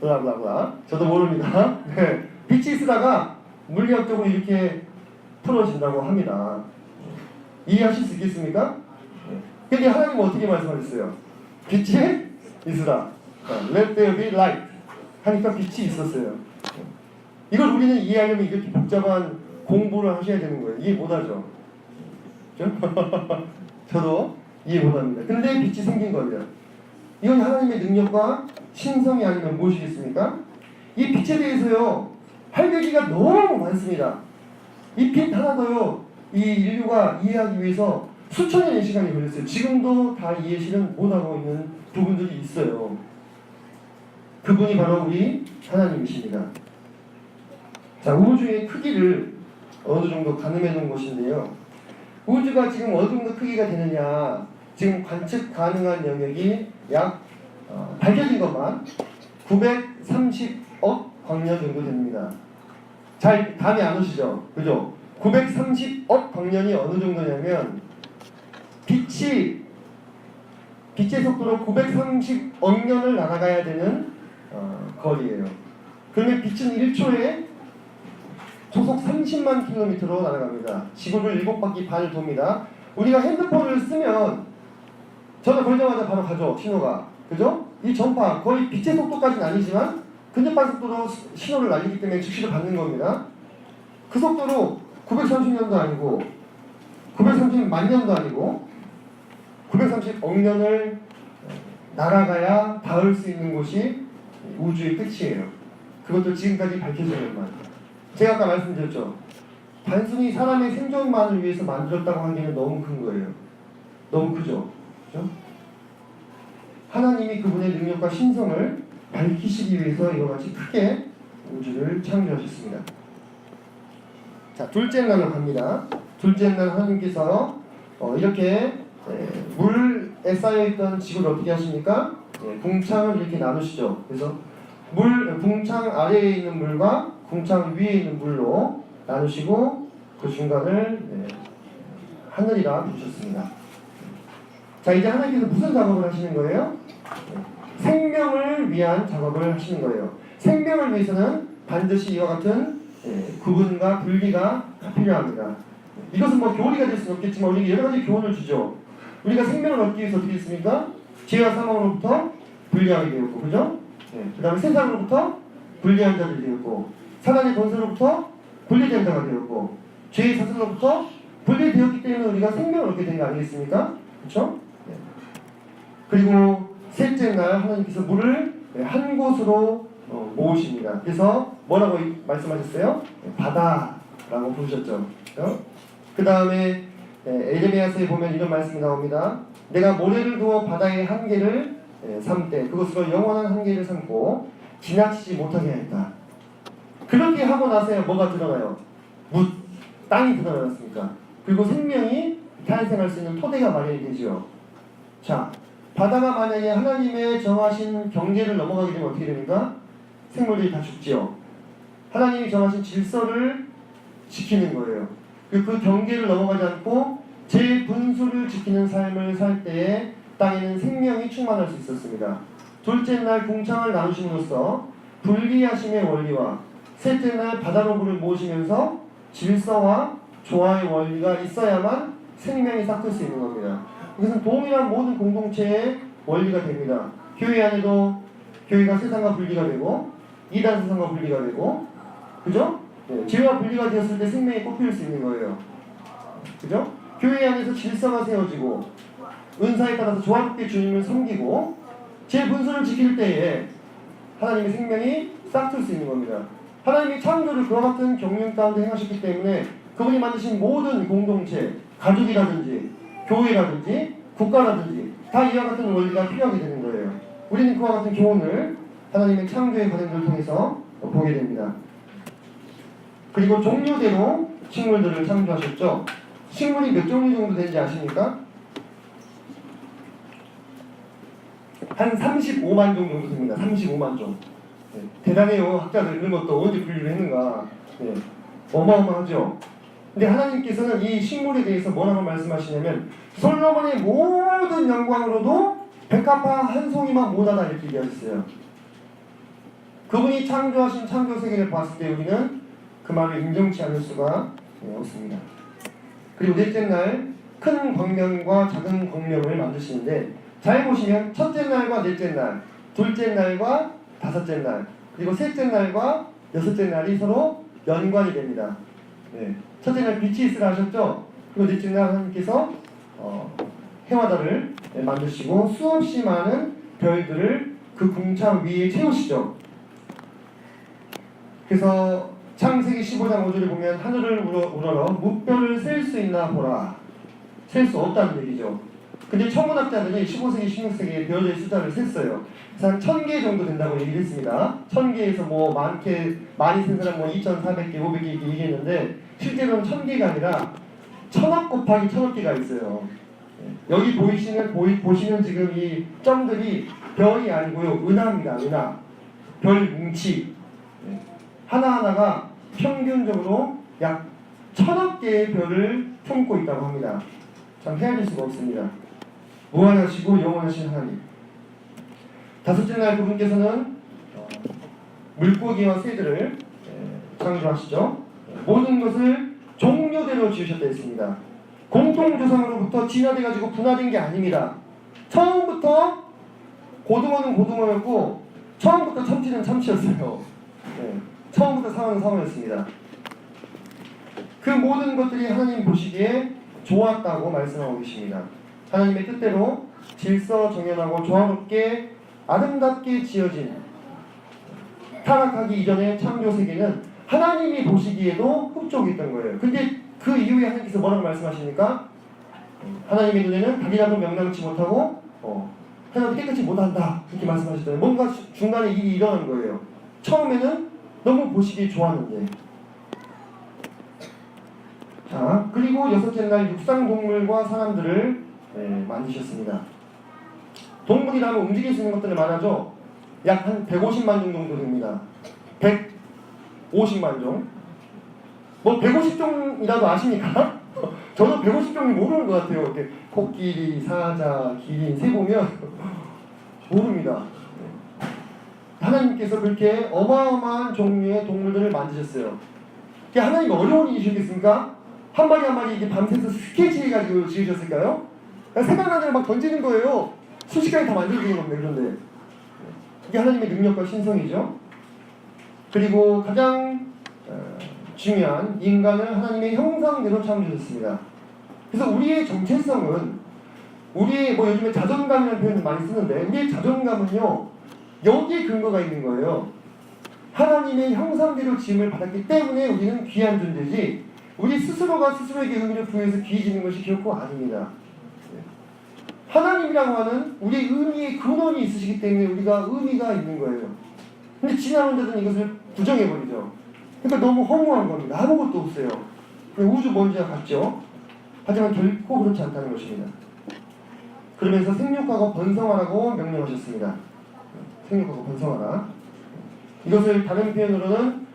블라블라블라. 저도 모릅니다. 네. 빛이 있으라가 물리학적으로 이렇게 풀어진다고 합니다. 이해하실 수 있겠습니까? 근데 하나님은 어떻게 말씀하셨어요? 빛이 있으라. Let there be light. 하니까 빛이 있었어요. 이걸 우리는 이해하려면 이렇게 복잡한 공부를 하셔야 되는 거예요. 이해 못하죠? 저도 이해 못합니다. 근데 빛이 생긴 겁니다. 이건 하나님의 능력과 신성이 아니면 무엇이겠습니까? 이 빛에 대해서요, 할 얘기가 너무 많습니다. 이 빛 하나도요, 이 인류가 이해하기 위해서 수천 년의 시간이 걸렸어요. 지금도 다 이해실은 못하고 있는 부분들이 있어요. 그분이 바로 우리 하나님이십니다. 자, 우주의 크기를 어느 정도 가늠해 놓은 것인데요. 우주가 지금 어느 정도 크기가 되느냐, 지금 관측 가능한 영역이 약 밝혀진 것만 930억 광년 정도 됩니다. 잘 감이 안 오시죠? 그죠? 930억 광년이 어느 정도냐면 빛의 속도로 930억 년을 날아가야 되는 거리예요. 그러면 빛은 1초에 초속 30만 킬로미터로 날아갑니다. 지구를 7바퀴 반을 돕니다. 우리가 핸드폰을 쓰면 전화 걸자마자 바로 가죠. 신호가. 그죠? 이 전파 거의 빛의 속도까지는 아니지만 근접반 속도로 신호를 날리기 때문에 즉시로 받는 겁니다. 그 속도로 930년도 아니고 930만 년도 아니고 930억 년을 날아가야 닿을 수 있는 곳이 우주의 끝이에요. 그것도 지금까지 밝혀지는 것. 제가 아까 말씀드렸죠. 단순히 사람의 생존만을 위해서 만들었다고 하기에는 너무 큰 거예요. 너무 크죠? 그죠? 하나님이 그분의 능력과 신성을 밝히시기 위해서 이와 같이 크게 우주를 창조하셨습니다. 자, 둘째 날로 갑니다. 둘째 날 하나님께서 이렇게 물에 쌓여있던 지구를 어떻게 하십니까? 궁창을 이렇게 나누시죠. 그래서 궁창 아래에 있는 물과 궁창 위에 있는 물로 나누시고 그 중간을 하늘이라 부르셨습니다. 자, 이제 하나님께서 무슨 작업을 하시는 거예요? 생명을 위한 작업을 하시는 거예요. 생명을 위해서는 반드시 이와 같은 구분과 분리가 필요합니다. 이것은 뭐 교리가 될 수는 없겠지만 우리에게 여러 가지 교훈을 주죠. 우리가 생명을 얻기 위해서 어떻게 했습니까? 죄와 사망으로부터 분리하게 되었고, 그죠? 그 다음에 세상으로부터 분리한 자들이 되었고, 사단의 권세로부터 분리된 자가 되었고, 죄의 사슬로부터 분리되었기 때문에 우리가 생명을 얻게 된 거 아니겠습니까? 그렇죠? 네. 그리고 셋째 날 하나님께서 물을 한 곳으로 모으십니다. 그래서 뭐라고 말씀하셨어요? 바다라고 부르셨죠. 그 다음에 에레미야서에 보면 이런 말씀이 나옵니다. 내가 모래를 두어 바다의 한계를 삼되 그것으로 영원한 한계를 삼고 지나치지 못하게 하였다. 그렇게 하고 나서야 뭐가 드러나요? 땅이 드러났습니까? 그리고 생명이 탄생할 수 있는 토대가 마련이 되죠. 자, 바다가 만약에 하나님의 정하신 경계를 넘어가게 되면 어떻게 됩니까? 생물들이 다 죽지요. 하나님이 정하신 질서를 지키는 거예요. 그 경계를 넘어가지 않고 제 분수를 지키는 삶을 살 때에 땅에는 생명이 충만할 수 있었습니다. 둘째 날 궁창을 나누심으로써 분리하심의 원리와 셋째 날 바다로 물을 모으시면서 질서와 조화의 원리가 있어야만 생명이 싹틀 수 있는 겁니다. 이것은 동일한 모든 공동체의 원리가 됩니다. 교회 안에도 교회가 세상과 분리가 되고 이단 세상과 분리가 되고, 그죠? 네, 죄와 분리가 되었을 때 생명이 꽃피울 수 있는 거예요. 그죠? 교회 안에서 질서가 세워지고 은사에 따라서 조화롭게 주님을 섬기고 제 분수를 지킬 때에 하나님의 생명이 싹틀 수 있는 겁니다. 하나님이 창조를 그와 같은 경륜 가운데 행하셨기 때문에 그분이 만드신 모든 공동체, 가족이라든지 교회라든지 국가라든지 다 이와 같은 원리가 필요하게 되는 거예요. 우리는 그와 같은 교훈을 하나님의 창조의 과정들을 통해서 보게 됩니다. 그리고 종류대로 식물들을 창조하셨죠. 식물이 몇 종류 정도 되는지 아십니까? 한 35만 종 정도 됩니다. 35만 종. 네, 대단해요. 학자들 이런 것도 어디 분류를 했는가. 네, 어마어마하죠. 근데 하나님께서는 이 식물에 대해서 뭐라고 말씀하시냐면 솔로몬의 모든 영광으로도 백합화 한 송이만 못하다 이렇게 얘기하셨어요. 그분이 창조하신 창조 세계를 봤을 때 우리는 그 말을 인정치 않을 수가 없습니다. 그리고 넷째 날 큰 광명과 작은 광명을 만드시는데 잘 보시면 첫째 날과 넷째 날, 둘째 날과 다섯째 날, 그리고 셋째 날과 여섯째 날이 서로 연관이 됩니다. 네. 첫째 날 빛이 있으라 하셨죠? 그리고 넷째 날 하나님께서 해와 달을 만드시고 수없이 많은 별들을 그 궁창 위에 채우시죠. 그래서 창세기 15장 5절에 보면 하늘을 우러러 무별을 셀 수 있나 보라. 셀 수 없다는 얘기죠. 근데 천문학자들이 15세기, 16세기에 별의 숫자를 셌어요. 그래서 한 1000개 정도 된다고 얘기를 했습니다. 1000개에서 뭐 많이 센 사람 뭐 2400개, 500개 이렇게 얘기했는데 실제로는 1000개가 아니라 1000억 곱하기 1000억 개가 있어요. 여기 보시는 지금 이 점들이 별이 아니고요. 은하입니다. 은하. 별 뭉치. 하나하나가 평균적으로 약 1000억 개의 별을 품고 있다고 합니다. 참 헤아릴 수가 없습니다. 무한하시고 영원하신 하나님. 다섯째 날 그분께서는 물고기와 새들을 창조하시죠. 모든 것을 종류대로 지으셨다 했습니다. 공통조상으로부터 진화돼가지고 분화된 게 아닙니다. 처음부터 고등어는 고등어였고 처음부터 참치는 참치였어요. 네. 처음부터 상황은 상황이었습니다. 그 모든 것들이 하나님 보시기에 좋았다고 말씀하고 계십니다. 하나님의 뜻대로 질서 정연하고 조화롭게 아름답게 지어진 타락하기 이전의 창조 세계는 하나님이 보시기에도 흡족했던 거예요. 근데 그 이후에 하나님께서 뭐라고 말씀하십니까? 하나님의 눈에는 닭이라도 명랑치 못하고 하나도 깨끗이 못한다 그렇게 말씀하셨잖아요. 뭔가 중간에 일이 일어난 거예요. 처음에는 너무 보시기 좋았는데. 자, 그리고 여섯째 날 육상동물과 사람들을 만드셨습니다. 동물이라면 움직일 수 있는 것들이 많아져. 약 한 150만 종 정도 됩니다. 150만 종. 뭐 150종이라도 아십니까? 저도 150종이 모르는 것 같아요. 이렇게 코끼리, 사자, 기린, 새 보면 모릅니다. 하나님께서 그렇게 어마어마한 종류의 동물들을 만드셨어요. 그게 하나님 어려운 일이셨겠습니까? 한 마리 한 마리 이게 밤새서 스케치해가지고 지으셨을까요? 생각나는 대로 막 던지는 거예요. 순식간에 다 만들어지는 겁니다. 그런데 이게 하나님의 능력과 신성이죠. 그리고 가장 중요한 인간을 하나님의 형상대로 창조했습니다. 그래서 우리의 정체성은 우리의 요즘에 자존감이라는 표현을 많이 쓰는데 우리의 자존감은요 여기에 근거가 있는 거예요. 하나님의 형상대로 지음을 받았기 때문에 우리는 귀한 존재지 우리 스스로가 스스로에게 의미를 부여해서 귀해지는 것이 결코 아닙니다. 하나님이라고 하는 우리의 의미의 근원이 있으시기 때문에 우리가 의미가 있는 거예요. 근데 지나온 자들은 이것을 부정해버리죠. 그러니까 너무 허무한 겁니다. 아무것도 없어요. 우주 먼지와 같죠. 하지만 결코 그렇지 않다는 것입니다. 그러면서 생육하고 번성하라고 명령하셨습니다. 생육하고 번성하라. 이것을 다른 표현으로는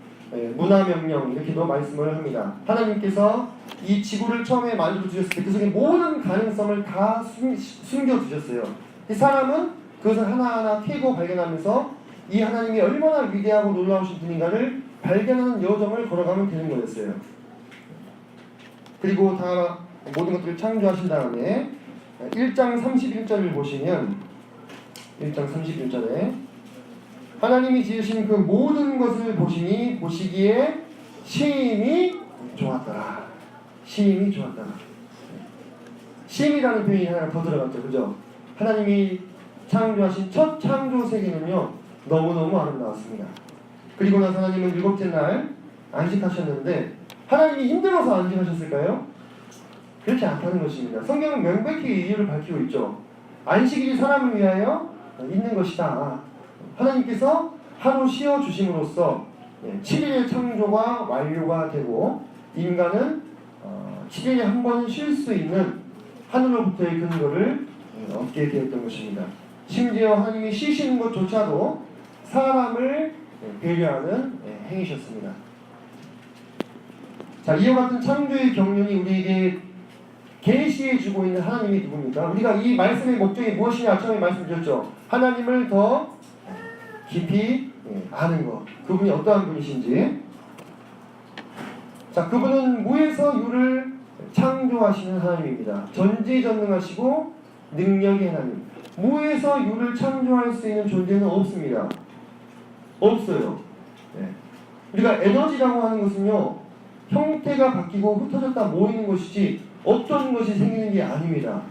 문화명령 이렇게도 말씀을 합니다. 하나님께서 이 지구를 처음에 만들어 주셨을 때 그 속에 모든 가능성을 다 숨겨두셨어요. 이 사람은 그것을 하나하나 캐고 발견하면서 이 하나님이 얼마나 위대하고 놀라우신 분인가를 발견하는 여정을 걸어가면 되는 거였어요. 그리고 다 모든 것들을 창조하신 다음에 1장 31절을 보시면 1장 31절에 하나님이 지으신 그 모든 것을 보시니 보시기에 심히 좋았더라. 심히 좋았더라. 심이라는 표현이 하나 더 들어갔죠. 그죠? 하나님이 창조하신 첫 창조 세계는요 너무너무 아름다웠습니다. 그리고 나서 하나님은 일곱째 날 안식하셨는데 하나님이 힘들어서 안식하셨을까요? 그렇지 않다는 것입니다. 성경은 명백히 이유를 밝히고 있죠. 안식일이 사람을 위하여 있는 것이다. 하나님께서 하루 쉬어주심으로써 7일의 창조가 완료가 되고 인간은 7일에 한 번 쉴 수 있는 하늘로부터의 근거를 얻게 되었던 것입니다. 심지어 하나님이 쉬시는 것조차도 사람을 배려하는 행위셨습니다. 자, 이와 같은 창조의 경륜이 우리에게 계시해주고 있는 하나님이 누굽니까? 우리가 이 말씀의 목적이 무엇이냐 처음에 말씀드렸죠. 하나님을 더 깊이 아는 것. 그분이 어떠한 분이신지. 자, 그분은 무에서 유를 창조하시는 하나님입니다. 전지전능하시고 능력의 하나님. 무에서 유를 창조할 수 있는 존재는 없습니다. 없어요. 우리가 에너지라고 하는 것은요 형태가 바뀌고 흩어졌다 모이는 것이지 어떤 것이 생기는 게 아닙니다.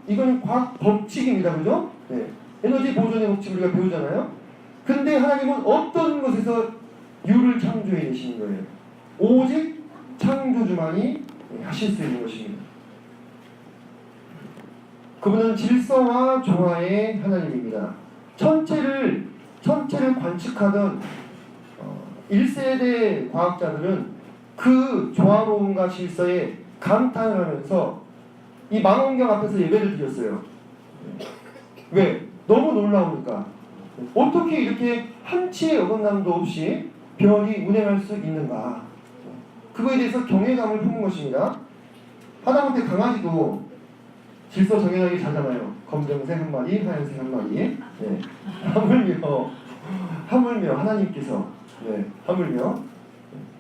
이거는 과학 법칙입니다. 그죠? 에너지 보존의 법칙 우리가 배우잖아요. 근데 하나님은 어떤 것에서 유를 창조해 내시는 거예요. 오직 창조주만이 하실 수 있는 것입니다. 그분은 질서와 조화의 하나님입니다. 천체를 관측하던 1세대 과학자들은 그 조화로움과 질서에 감탄을 하면서 이 망원경 앞에서 예배를 드렸어요. 왜? 너무 놀라우니까. 어떻게 이렇게 한치의 어긋남도 없이 별이 운행할 수 있는가. 그거에 대해서 경외감을 품은 것입니다. 하다못해 강아지도 질서 정연하게 자잖아요. 검정색 한 마리, 하얀색 한 마리. 하물며 하나님께서 하물며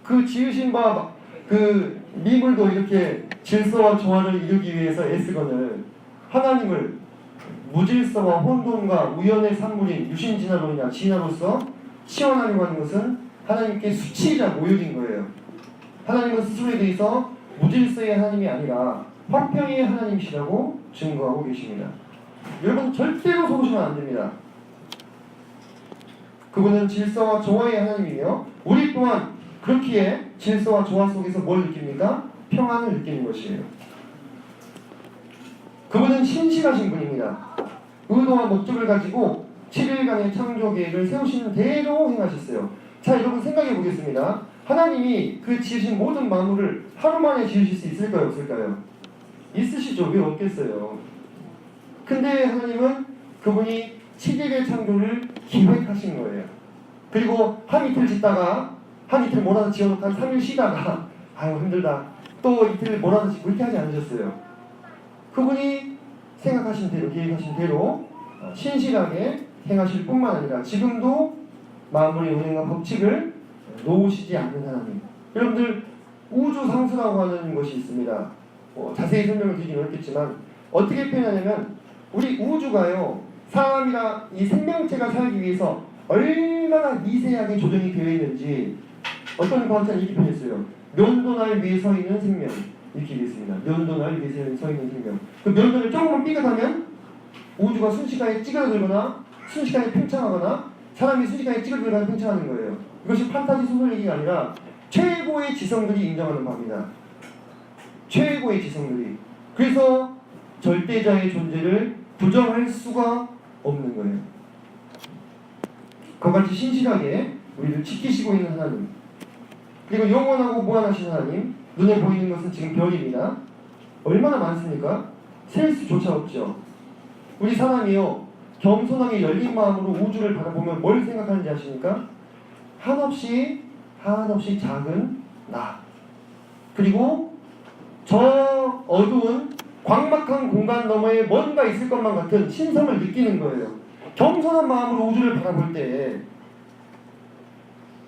그 지으신 바 그 미물도 이렇게 질서와 조화를 이루기 위해서 애쓰거늘 하나님을 무질서와 혼돈과 우연의 산물인 유신진화론이나 진화로서 치환하려고 하는 것은 하나님께 수치이자 모욕인 거예요. 하나님은 스스로에 대해서 무질서의 하나님이 아니라 화평의 하나님이시라고 증거하고 계십니다. 여러분 절대로 속으시면 안 됩니다. 그분은 질서와 조화의 하나님이며 우리 또한 그렇기에 질서와 조화 속에서 뭘 느낍니까? 평안을 느끼는 것이에요. 그분은 신실하신 분입니다. 의도와 목적을 가지고 7일간의 창조 계획을 세우시는 대로 행하셨어요. 자, 여러분 생각해 보겠습니다. 하나님이 그 지으신 모든 만물을 하루 만에 지으실 수 있을까요? 없을까요? 있으시죠. 왜 없겠어요? 근데 하나님은 그분이 7일의 창조를 기획하신 거예요. 그리고 한 이틀 짓다가 한 이틀 몰아서 지어놓고 한 3일 쉬다가 아유 힘들다 또 이틀 몰아서 짓고 이렇게 하지 않으셨어요. 그분이 생각하신 대로 계획하신 대로 신실하게 행하실 뿐만 아니라 지금도 만물의 운행과 법칙을 놓으시지 않는 하나님. 여러분들 우주상수라고 하는 것이 있습니다. 자세히 설명을 드리긴 어렵겠지만 어떻게 표현하냐면 우리 우주가요 사람이나 이 생명체가 살기 위해서 얼마나 미세하게 조정이 되어 있는지 어떤 과학자는 이렇게 표현했어요. 면도날 위에 서 있는 생명. 이렇게 얘기했습니다. 면도날 위에 서 있는 생명. 그 면도를 조금만 삐끗하면 우주가 순식간에 찌그러들거나 순식간에 팽창하거나 사람이 순식간에 찌그러들거나 팽창하는 거예요. 이것이 판타지 소설 얘기가 아니라 최고의 지성들이 인정하는 바입니다. 최고의 지성들이. 그래서 절대자의 존재를 부정할 수가 없는 거예요. 그와 같이 신실하게 우리를 지키시고 있는 하나님, 그리고 영원하고 무한하신 하나님, 눈에 보이는 것은 지금 별입니다. 얼마나 많습니까? 셀 수조차 없죠. 우리 사람이요, 겸손하게 열린 마음으로 우주를 바라보면 뭘 생각하는지 아십니까? 한없이 작은 나, 그리고 저 어두운 광막한 공간 너머에 뭔가 있을 것만 같은 신성을 느끼는 거예요. 겸손한 마음으로 우주를 바라볼 때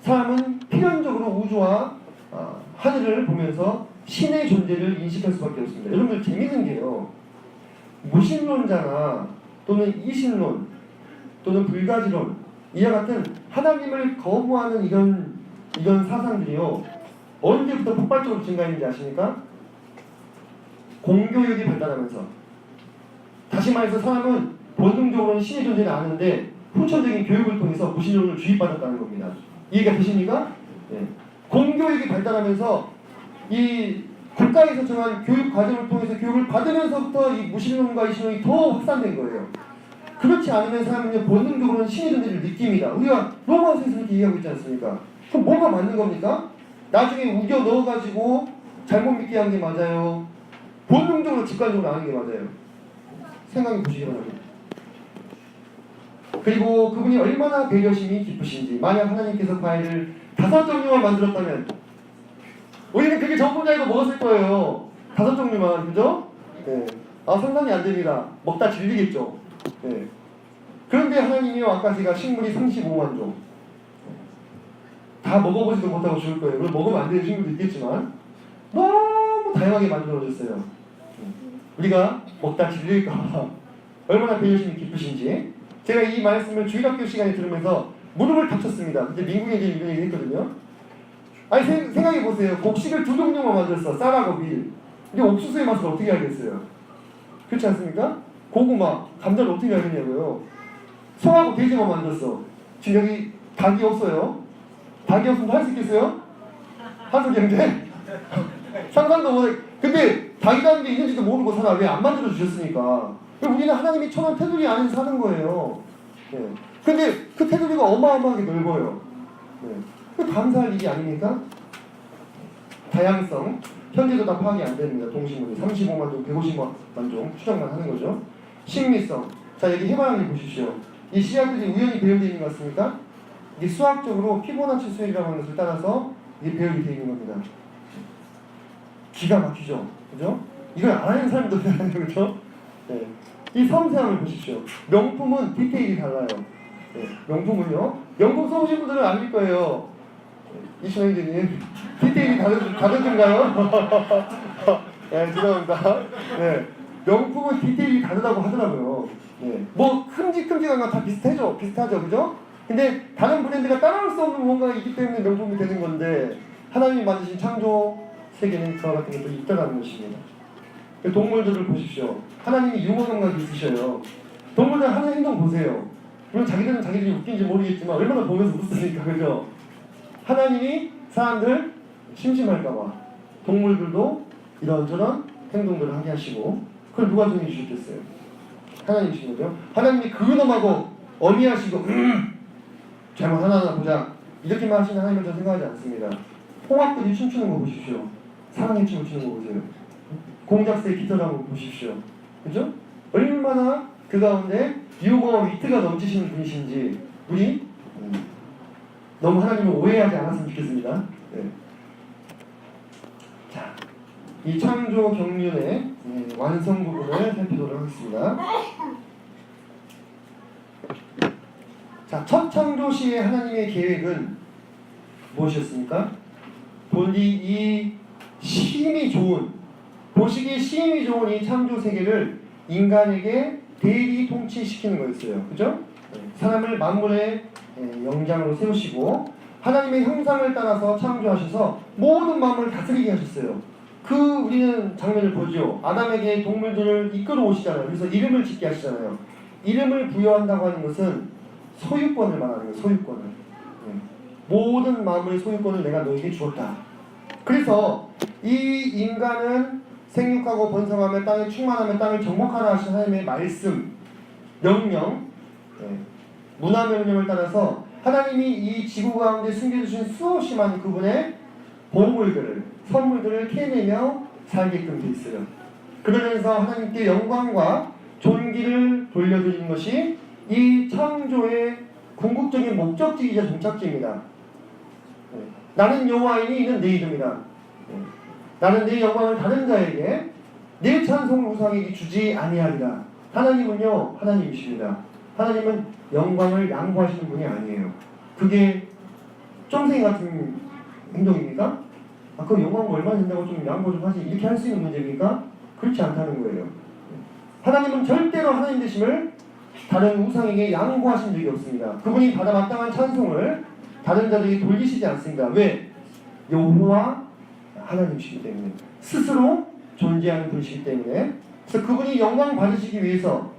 사람은 필연적으로 우주와 하늘을 보면서 신의 존재를 인식할 수밖에 없습니다. 여러분들 재밌는 게요, 무신론자나 또는 이신론 또는 불가지론, 이와 같은 하나님을 거부하는 이런 사상들이요, 언제부터 폭발적으로 증가했는지 아십니까? 공교육이 발달하면서. 다시 말해서 사람은 본능적으로는 신의 존재를 아는데 후천적인 교육을 통해서 무신론을 주입받았다는 겁니다. 이해가 되십니까? 네. 공교육이 발달하면서 이 국가에서 정한 교육 과정을 통해서 교육을 받으면서부터 이 무신론과 이신론이 더 확산된 거예요. 그렇지 않으면 사람은 본능적으로는 신의 존재를 느낍니다. 우리가 로마서에서 이렇게 얘기하고 있지 않습니까? 그럼 뭐가 맞는 겁니까? 나중에 우겨 넣어가지고 잘못 믿게 한 게 맞아요? 본능적으로 직관적으로 아는 게 맞아요? 생각해 보시기 바랍니다. 그리고 그분이 얼마나 배려심이 깊으신지, 만약 하나님께서 과일을 5종류만 만들었다면 우리는 그게 전부 다 이거 먹었을 거예요. 5종류만, 그죠? 네. 상상이 안 됩니다. 먹다 질리겠죠. 네. 그런데 하나님이요, 아까 제가 식물이 35만 종 다 먹어보지도 못하고 죽을 거예요. 물론 먹으면 안 되는 식물도 있겠지만 너무 다양하게 만들어졌어요. 우리가 먹다 질릴까 얼마나 배려심이 깊으신지. 제가 이 말씀을 주일학교 시간에 들으면서 무릎을 다쳤습니다. 근데 미국에게 이런 얘기 했거든요. 아니 생각해보세요. 곡식을 2종류만 만들었어. 쌀하고 밀. 근데 옥수수의 맛을 어떻게 알겠어요? 그렇지 않습니까? 고구마, 감자를 어떻게 알겠냐고요. 소하고 돼지만 만들었어. 지금 여기 닭이 없어요. 닭이 없으면 할 수 있겠어요? 한솔 경제? 상상도 못해. 근데 닭이라는 게 있는지도 모르고 살아. 왜 안 만들어 주셨으니까. 우리는 하나님이 천한 테두리 안에서 사는 거예요. 네. 근데 그 테두리가 어마어마하게 넓어요. 네. 그 감사할 일이 아닙니까? 다양성, 현재도 다 파악이 안 됩니다. 동식물이 35만 종, 150만 종 추정만 하는 거죠. 식미성, 자 여기 해바라기 보십시오. 이 씨앗들이 우연히 배열되어 있는 것 같습니까? 이게 수학적으로 피보나치 수열이라고 하는 것을 따라서 이게 배열이 되어 있는 겁니다. 기가 막히죠, 그죠? 이걸 안 하는 사람도 있잖아요, 그죠? 네. 이 섬세함을 보십시오. 명품은 디테일이 달라요. 네. 명품은요, 명품 써보신 분들은 아실 거예요. 이신영이님 디테일이 다르던가요? 네, 죄송합니다. 네. 명품은 디테일이 다르다고 하더라고요. 네. 뭐 큼직큼직한 건 다 비슷하죠, 그죠? 근데 다른 브랜드가 따라올 수 없는 뭔가가 있기 때문에 명품이 되는 건데, 하나님이 만드신 창조 세계는 그와 같은 것도 있다라는 것입니다. 동물들을 보십시오. 하나님이 유머 감각이 있으셔요. 동물들 하는 행동 보세요. 물론 자기들은 자기들이 웃긴지 모르겠지만 얼마나 보면서 웃으니까, 그죠? 하나님이 사람들 심심할까봐 동물들도 이런저런 행동들을 하게 하시고, 그걸 누가 정해주셨겠어요? 하나님이신 거죠. 하나님이 그놈하고 어미하시고 잘못 하나하나 보자 이렇게만 하시는 하나님을 저는 생각하지 않습니다. 홍학들이 춤추는 거 보십시오. 사랑의 춤을 추는 거 보세요. 공작새 깃털한 거 보십시오. 그죠? 얼마나 그 가운데 유머와 위트가 넘치시는 분이신지 우리 너무 하나님을 오해하지 않았으면 좋겠습니다. 네. 자, 이 창조 경륜의 완성 부분을 살펴보도록 하겠습니다. 자, 첫 창조 시의 하나님의 계획은 무엇이었습니까? 본디 이 심이 좋은, 보시기에 심이 좋은 이 창조 세계를 인간에게 대리 통치시키는 거였어요. 그죠? 사람을 만물의 영장으로 세우시고 하나님의 형상을 따라서 창조하셔서 모든 마음을 다스리게 하셨어요. 우리는 장면을 보죠. 아담에게 동물들을 이끌어 오시잖아요. 그래서 이름을 짓게 하시잖아요. 이름을 부여한다고 하는 것은 소유권을 말하는 거예요. 소유권을. 모든 마음의 소유권을 내가 너에게 주었다. 그래서 이 인간은 생육하고 번성하며 땅에 충만하며 땅을 정복하라 하신 하나님의 말씀, 명령, 문화명령을 따라서 하나님이 이 지구 가운데 숨겨주신 수없이 많은 그분의 보물들을, 선물들을 캐내며 살게끔 돼 있어요. 그러면서 하나님께 영광과 존귀를 돌려드리는 것이 이 창조의 궁극적인 목적지이자 종착지입니다. 나는 여호와이니 이는 내 이름이다. 나는 내 영광을 다른 자에게 내 찬송을 우상에게 주지 아니하리라. 하나님은요, 하나님이십니다. 하나님은 영광을 양보하시는 분이 아니에요. 그게 쫑생이 같은 행동입니까? 그 영광 얼마 된다고 좀 양보 좀 하지, 이렇게 할 수 있는 문제입니까? 그렇지 않다는 거예요. 하나님은 절대로 하나님 되심을 다른 우상에게 양보하신 적이 없습니다. 그분이 받아 마땅한 찬송을 다른 자들에게 돌리시지 않습니다. 왜? 여호와 하나님이시기 때문에, 스스로 존재하는 분이시기 때문에. 그래서 그분이 영광 받으시기 위해서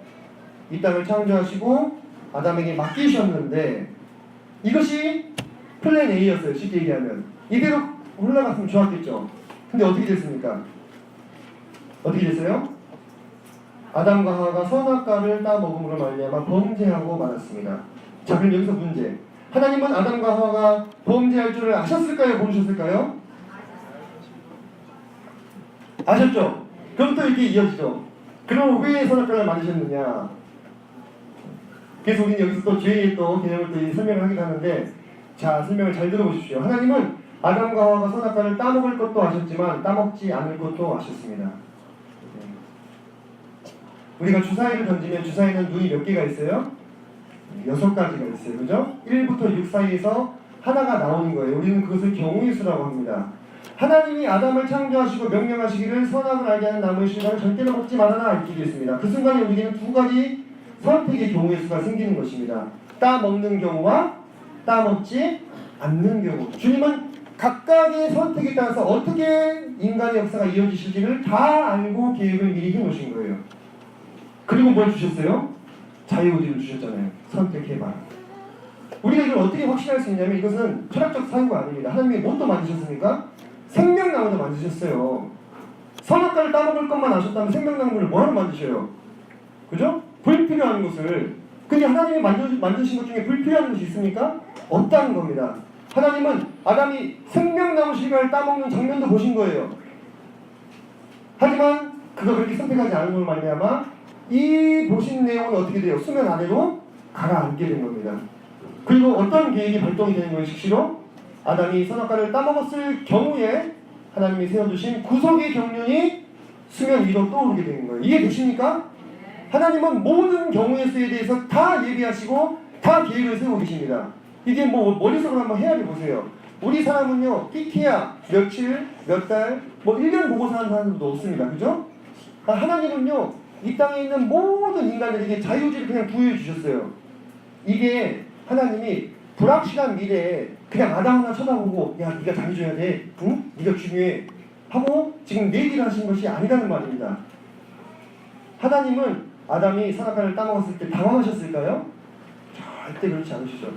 이 땅을 창조하시고 아담에게 맡기셨는데, 이것이 플랜 A였어요. 쉽게 얘기하면 이대로 흘러갔으면 좋았겠죠. 근데 어떻게 됐습니까? 어떻게 됐어요? 아담과 하와가 선악과를 따먹음으로 말미암아 범죄하고 말았습니다. 자, 그럼 여기서 문제. 하나님은 아담과 하와가 범죄할 줄을 아셨을까요? 모르셨을까요? 아셨죠? 그럼 또 이렇게 이어지죠. 그럼 왜 선악과를 만드셨느냐? 그래서 우리는 여기서 또 죄의 또 개념을 또 설명을 하긴 하는데, 자, 설명을 잘 들어보십시오. 하나님은 아담과 하와가 선악과를 따먹을 것도 아셨지만 따먹지 않을 것도 아셨습니다. 우리가 주사위를 던지면 주사위는 눈이 몇 개가 있어요? 6가지가 있어요. 그죠? 1부터 6 사이에서 하나가 나오는 거예요. 우리는 그것을 경우의 수라고 합니다. 하나님이 아담을 창조하시고 명령하시기를 선악을 알게 하는 나무의 실과를 절대로 먹지 말아라 이렇게 되어 있습니다. 그 순간에 우리는 두 가지 선택의 경우의 수가 생기는 것입니다. 따먹는 경우와 따먹지 않는 경우. 주님은 각각의 선택에 따라서 어떻게 인간의 역사가 이어지실지를 다 알고 계획을 미리 해놓으신 거예요. 그리고 뭘 주셨어요? 자유의지를 주셨잖아요. 선택해봐. 우리가 이걸 어떻게 확신할 수 있냐면, 이것은 철학적 사유가 아닙니다. 하나님이 뭣도 만드셨습니까? 생명나무도 만드셨어요. 선악과를 따먹을 것만 아셨다면 생명나무를 뭐하러 만드셔요? 그죠? 불필요한 것을. 근데 하나님이 만드신 것 중에 불필요한 것이 있습니까? 없다는 겁니다. 하나님은 아담이 생명나무 실과를 따먹는 장면도 보신 거예요. 하지만 그거 그렇게 선택하지 않은 걸로 말미암아 이 보신 내용은 어떻게 돼요? 수면 아래로 가라앉게 된 겁니다. 그리고 어떤 계획이 발동이 되는 거예요? 실제로 아담이 선악과를 따먹었을 경우에 하나님이 세워주신 구속의 경륜이 수면 위로 떠오르게 되는 거예요. 이해 되십니까? 하나님은 모든 경우의 수에 대해서 다 예비하시고 다 계획을 세우고 계십니다. 이게 뭐 머릿속으로 한번 헤아려 보세요. 우리 사람은요, 끼케야 며칠, 몇 달, 1년 보고 사는 사람도 없습니다. 그죠? 하나님은요, 이 땅에 있는 모든 인간들에게 자유의지를 그냥 부여해 주셨어요. 이게 하나님이 불확실한 미래에 그냥 아담 하나 쳐다보고, 야, 네가 잘해줘야 돼, 응? 네가 중요해 하고 지금 내기를 하신 것이 아니라는 말입니다. 하나님은 아담이 선악과를 따먹었을 때 당황하셨을까요? 절대 그렇지 않으시죠.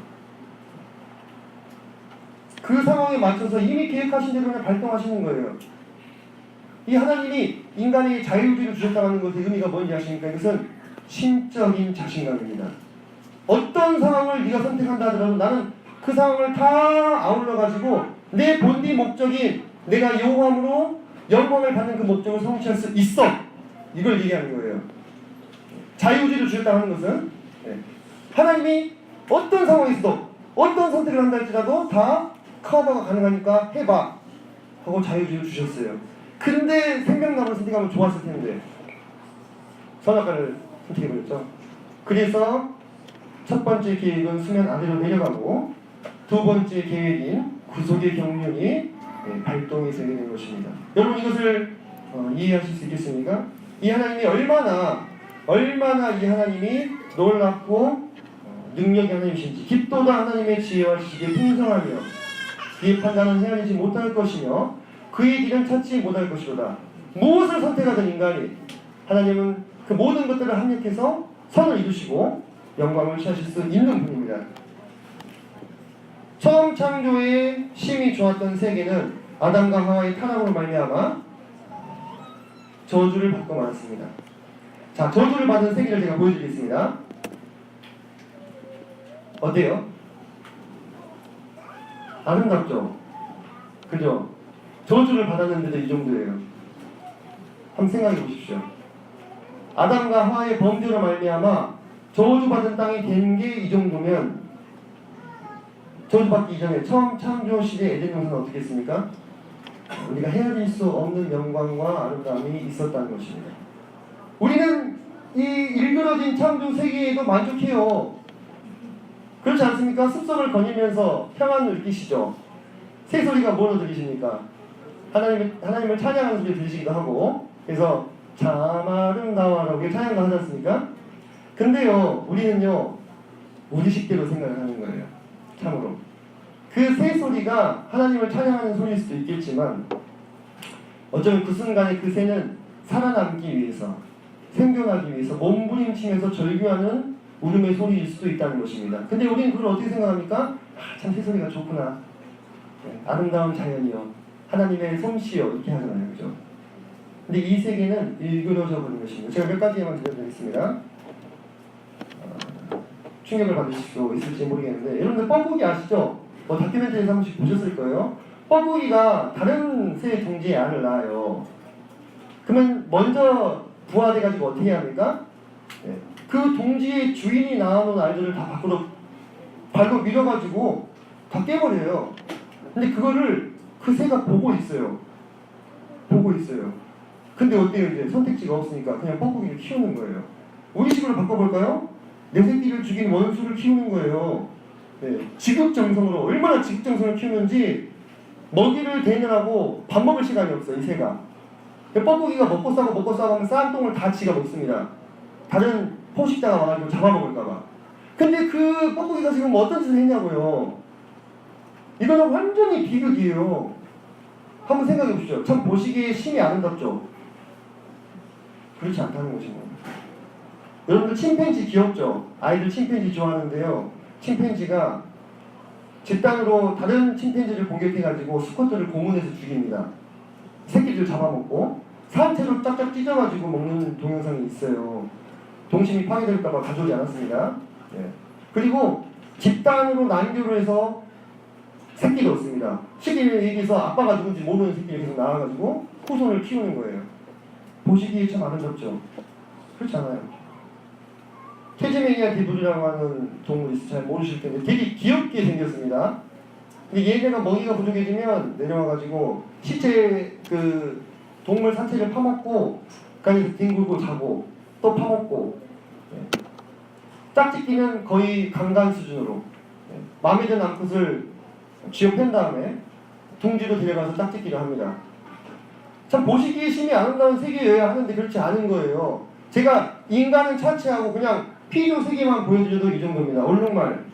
그 상황에 맞춰서 이미 계획하신 대로 그냥 발동하시는 거예요. 이 하나님이 인간에게 자유의지를 주셨다는 것의 의미가 뭔지 아십니까? 이것은 신적인 자신감입니다. 어떤 상황을 네가 선택한다 하더라도 나는 그 상황을 다 아울러 가지고 내 본디 목적인 내가 여호와함으로 영광을 받는 그 목적을 성취할 수 있어. 이걸 얘기하는 거예요. 자유의지를 주셨다는 것은 하나님이 어떤 상황에서도 어떤 선택을 한다 할지라도 다 커버가 가능하니까 해봐 하고 자유의지를 주셨어요. 근데 생명나무를 선택하면 좋았을 텐데 선악과를 선택해버렸죠. 그래서 첫 번째 계획은 수면 아래로 내려가고 두 번째 계획인 구속의 경륜이 발동이 되게 된 것입니다. 여러분 이것을 이해하실 수 있겠습니까? 이 하나님이 얼마나 이 하나님이 놀랍고 능력이 하나님이신지 깊도다 하나님의 지혜와 지식에 풍성하며 그의 판단은 헤아리지 못할 것이며 그의 길은 찾지 못할 것이로다. 무엇을 선택하든 인간이 하나님은 그 모든 것들을 합력해서 선을 이루시고 영광을 취하실 수 있는 분입니다. 처음 창조의 심이 좋았던 세계는 아담과 하와의 타락으로 말미암아 저주를 받고 말았습니다. 자, 저주를 받은 세계를 제가 보여드리겠습니다. 어때요? 아름답죠? 그죠? 저주를 받았는데도 이 정도예요. 한번 생각해 보십시오. 아담과 하와의 범죄로 말미암아 저주받은 땅이 된 게 이 정도면 저주받기 이전에 처음 창조 시대 에덴 동산은 어떻게 했습니까? 우리가 헤아릴 수 없는 영광과 아름다움이 있었다는 것입니다. 우리는 이 일그러진 창조 세계에도 만족해요. 그렇지 않습니까? 습성을 거니면서 평안을 느끼시죠. 새소리가 뭐로 들리십니까? 하나님을 찬양하는 소리 들리시기도 하고, 그래서 참 아름다워라고 찬양도 하지 않습니까? 근데요, 우리는요, 우리 식대로 생각을 하는 거예요. 참으로. 그 새소리가 하나님을 찬양하는 소리일 수도 있겠지만, 어쩌면 그 순간에 그 새는 살아남기 위해서, 생존하기 위해서 몸부림치면서 절규하는 울음의 소리일 수도 있다는 것입니다. 근데 우리는 그걸 어떻게 생각합니까? 참 새소리가 좋구나. 네, 아름다운 자연이요. 하나님의 솜씨요. 이렇게 하잖아요. 그죠? 근데 이 세계는 일그러져 버린 것입니다. 제가 몇 가지만 들려드리겠습니다. 충격을 받으실 수 있을지 모르겠는데, 여러분들 뻐꾸기 아시죠? 다큐멘터리에서 한 번씩 보셨을 거예요. 뻐꾸기가 다른 새 둥지에 알을 낳아요. 그러면 먼저 부화돼가지고 어떻게 해야 합니까? 네. 그 둥지의 주인이 낳아놓은 알들을 다 밖으로 발로 밀어가지고 다 깨버려요. 근데 그거를 그 새가 보고 있어요. 보고 있어요. 근데 어때요? 이제 선택지가 없으니까 그냥 뻐꾸기를 키우는 거예요. 우리 식으로 바꿔볼까요? 내 새끼를 죽인 원수를 키우는 거예요. 네. 지극정성으로 얼마나 지극정성을 키우는지 먹이를 대느라고 밥 먹을 시간이 없어요. 이 새가. 뻐꾸기가 먹고 싸고 하면 쌀똥을 다 지가 먹습니다. 다른 포식자가 와가지고 잡아먹을까봐. 근데 그 뻐꾸기가 지금 어떤 짓을 했냐고요. 이거는 완전히 비극이에요. 한번 생각해 보십시오. 참 보시기에 심이 아름답죠? 그렇지 않다는 것입니다. 여러분들 침팬지 귀엽죠? 아이들 침팬지 좋아하는데요. 침팬지가 집단으로 다른 침팬지를 공격해가지고 수컷들을 고문해서 죽입니다. 새끼들 잡아먹고 산채로 짝짝 찢어가지고 먹는 동영상이 있어요. 동심이 파괴될까봐 가져오지 않았습니다. 예. 그리고 집단으로 난교를 해서 새끼를 얻습니다. 시기를 얘기해서 아빠가 누군지 모르는 새끼를 계속 낳아가지고 후손을 키우는 거예요. 보시기에 참 아름답죠? 그렇지 않아요? 캐즈메니아 디블이라고 하는 동물이 있어요. 잘 모르실 텐데 되게 귀엽게 생겼습니다. 근데 얘네가 먹이가 부족해지면 내려와가지고 시체 그 동물 산채를 파먹고 까지 뒹굴고 자고 또 파먹고 짝짓기는 거의 강간 수준으로 마음에 드는 암컷을 쥐어팬 다음에 둥지로 데려가서 짝짓기를 합니다. 참 보시기에 심이 아름다운 세계여야 하는데 그렇지 않은 거예요. 제가 인간은 차치하고 그냥 피조 세계만 보여드려도 이 정도입니다. 얼룩말.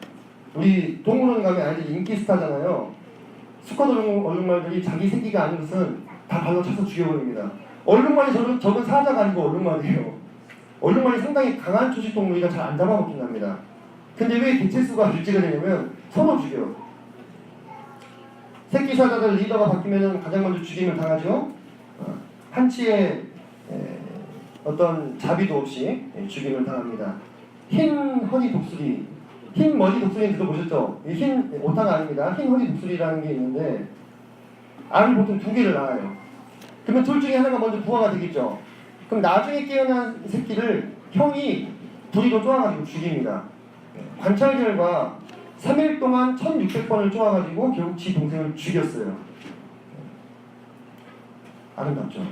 우리 동물원 가면 아이들 인기 스타잖아요. 수컷 얼룩말들이 자기 새끼가 아닌 것은 다 발로 차서 죽여버립니다. 얼룩말이 적은 사자가 아니고 얼룩말이에요. 얼룩말이 상당히 강한 초식 동물이라 잘 안 잡아먹긴 합니다. 근데 왜 개체수가 유지가 되냐면 서로 죽여요. 새끼 사자들 리더가 바뀌면 가장 먼저 죽임을 당하죠. 한치의 어떤 자비도 없이 죽임을 당합니다. 흰 허리 독수리, 흰 머리 독수리는 들어보셨죠? 흰 오타가 아닙니다. 흰 허리 독수리라는 게 있는데 알을 보통 2개를 낳아요. 그러면 둘 중에 하나가 먼저 부화가 되겠죠. 그럼 나중에 깨어난 새끼를 형이 부리로 쪼아가지고 죽입니다. 관찰 결과 3일 동안 1600번을 쪼아가지고 결국 지 동생을 죽였어요. 아름답죠?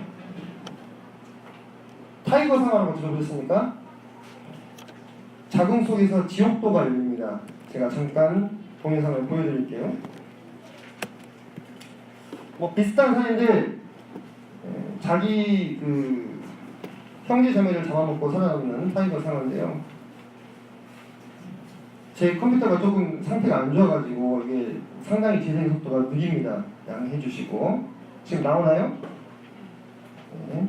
타이거 상어라고 들어보셨습니까? 자궁 속에서 지옥도가 열립니다. 제가 잠깐 동영상을 보여드릴게요. 뭐 비슷한 사례인데 자기 그 형제 자매를 잡아먹고 살아남는 타이거 상어인데요. 제 컴퓨터가 조금 상태가 안 좋아가지고 이게 상당히 재생 속도가 느립니다. 양해해 주시고. 지금 나오나요? 네.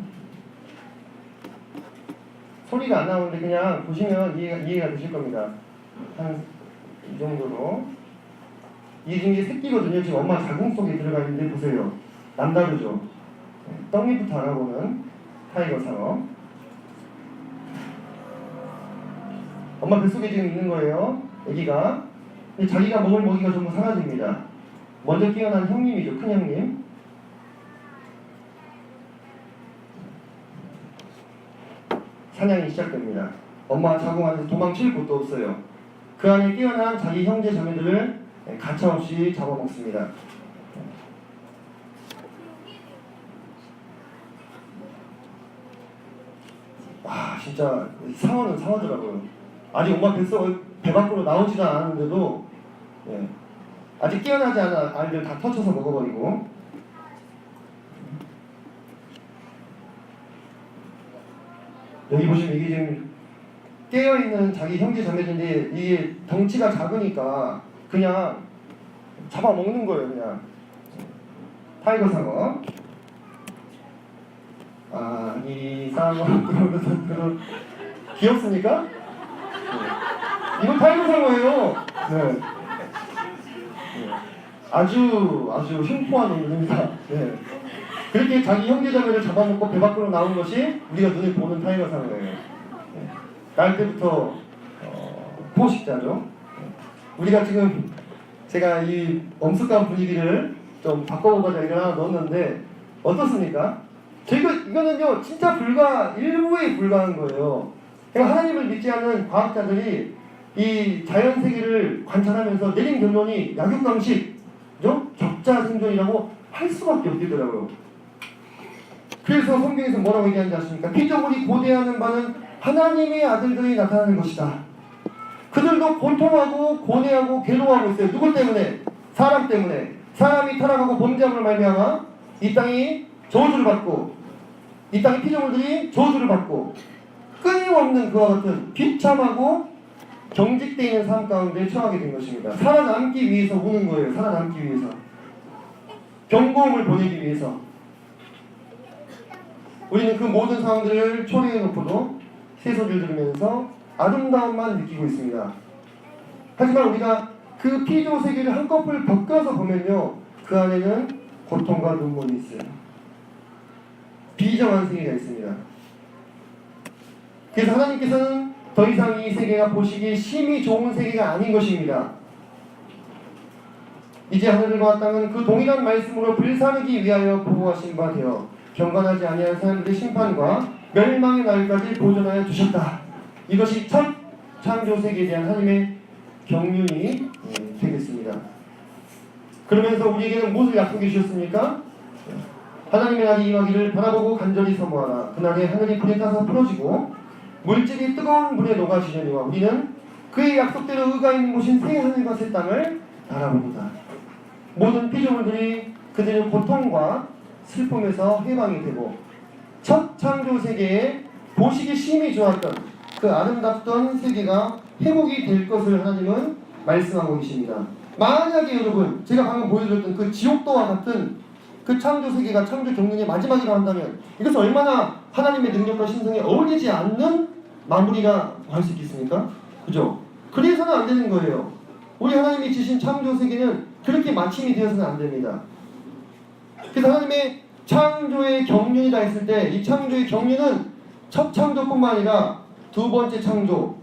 소리가 안 나오는데 그냥 보시면 이해가 되실 겁니다. 한 이 정도로. 이게 새끼거든요. 지금 엄마 자궁 속에 들어가 있는데 보세요. 남다르죠? 네. 떡잎부터 알아보는 타이거 상어. 엄마 뱃속에 지금 있는 거예요. 애기가. 자기가 먹을 먹이가 전부 사라집니다. 먼저 깨어난 형님이죠. 큰 형님. 사냥이 시작됩니다. 엄마 자궁 안에서 도망칠 곳도 없어요. 그 안에 깨어난 자기 형제 자매들을 가차없이 잡아먹습니다. 와, 진짜 상어는 상어더라고요. 아직 엄마 배 밖으로 나오지도 않았는데도 아직 깨어나지 않은 알들 다 터쳐서 먹어버리고. 여기 보시면 이게 지금 깨어있는 자기 형제 자매들인데 이게 덩치가 작으니까 그냥 잡아먹는 거예요. 그냥 타이거 상어. 아, 이 상어 귀엽습니까? 네. 이건 타이거 상어예요. 네. 아주 흉포한 놈입니다. 네. 그렇게 자기 형제자매를 잡아먹고 배 밖으로 나온 것이 우리가 눈에 보는 타이거 상어예요. 네. 날 때부터 포식자죠. 우리가 지금 제가 이 엄숙한 분위기를 좀 바꿔보고자 이걸 하나 넣었는데 어떻습니까? 이거는요 진짜 불과 일부에 불과한 거예요. 그러니까 하나님을 믿지 않는 과학자들이 이 자연 세계를 관찰하면서 내린 결론이 약육강식, 적자 생존이라고 할 수밖에 없더라고요. 그래서 성경에서 뭐라고 얘기하는지 아십니까? 피조물이 고대하는 바는 하나님의 아들들이 나타나는 것이다. 그들도 고통하고 고뇌하고 괴로워하고 있어요. 누구 때문에? 사람 때문에. 사람이 타락하고 범죄함으로 말미암아 이 땅이 저주를 받고 이 땅의 피조물들이 저주를 받고 끊임없는 그와 같은 비참하고 경직되어 있는 삶 가운데 처하게 된 것입니다. 살아남기 위해서 우는 거예요. 살아남기 위해서. 경고음을 보내기 위해서. 우리는 그 모든 상황들을 초래해 놓고도 새소리를 들으면서 아름다움만 느끼고 있습니다. 하지만 우리가 그 피조 세계를 한꺼풀 벗겨서 보면요, 그 안에는 고통과 눈물이 있어요. 비정한 세계가 있습니다. 그래서 하나님께서는 더 이상 이 세계가 보시기에 심히 좋은 세계가 아닌 것입니다. 이제 하늘과 땅은 그 동일한 말씀으로 불사르기 위하여 보호하신 바 되어 경건하지 아니한 사람들의 심판과 멸망의 날까지 보존하여 두셨다. 이것이 첫 창조 세계에 대한 하나님의 경륜이 되겠습니다. 그러면서 우리에게는 무엇을 약속해 주셨습니까? 하나님의 날이 임하기를 바라보고 간절히 사모하라. 그날에 하늘이 불에 타서 풀어지고 물질이 뜨거운 물에 녹아지려니와 우리는 그의 약속대로 의가 있는 곳인 새 하늘과 새 땅을 바라보도다. 모든 피조물들이 그들의 고통과 슬픔에서 해방이 되고 첫 창조 세계에 보시기 심히 좋았던 그 아름답던 세계가 회복이 될 것을 하나님은 말씀하고 계십니다. 만약에 여러분 제가 방금 보여드렸던 그 지옥도와 같은 그 창조 세계가 창조 경륜의 마지막이라 한다면 이것은 얼마나 하나님의 능력과 신성에 어울리지 않는 마무리가 할 수 있겠습니까? 그죠? 그래서는 안 되는 거예요. 우리 하나님이 지신 창조 세계는 그렇게 마침이 되어서는 안 됩니다. 그래서 하나님의 창조의 경륜이다 했을 때 이 창조의 경륜은 첫 창조뿐만 아니라 두 번째 창조,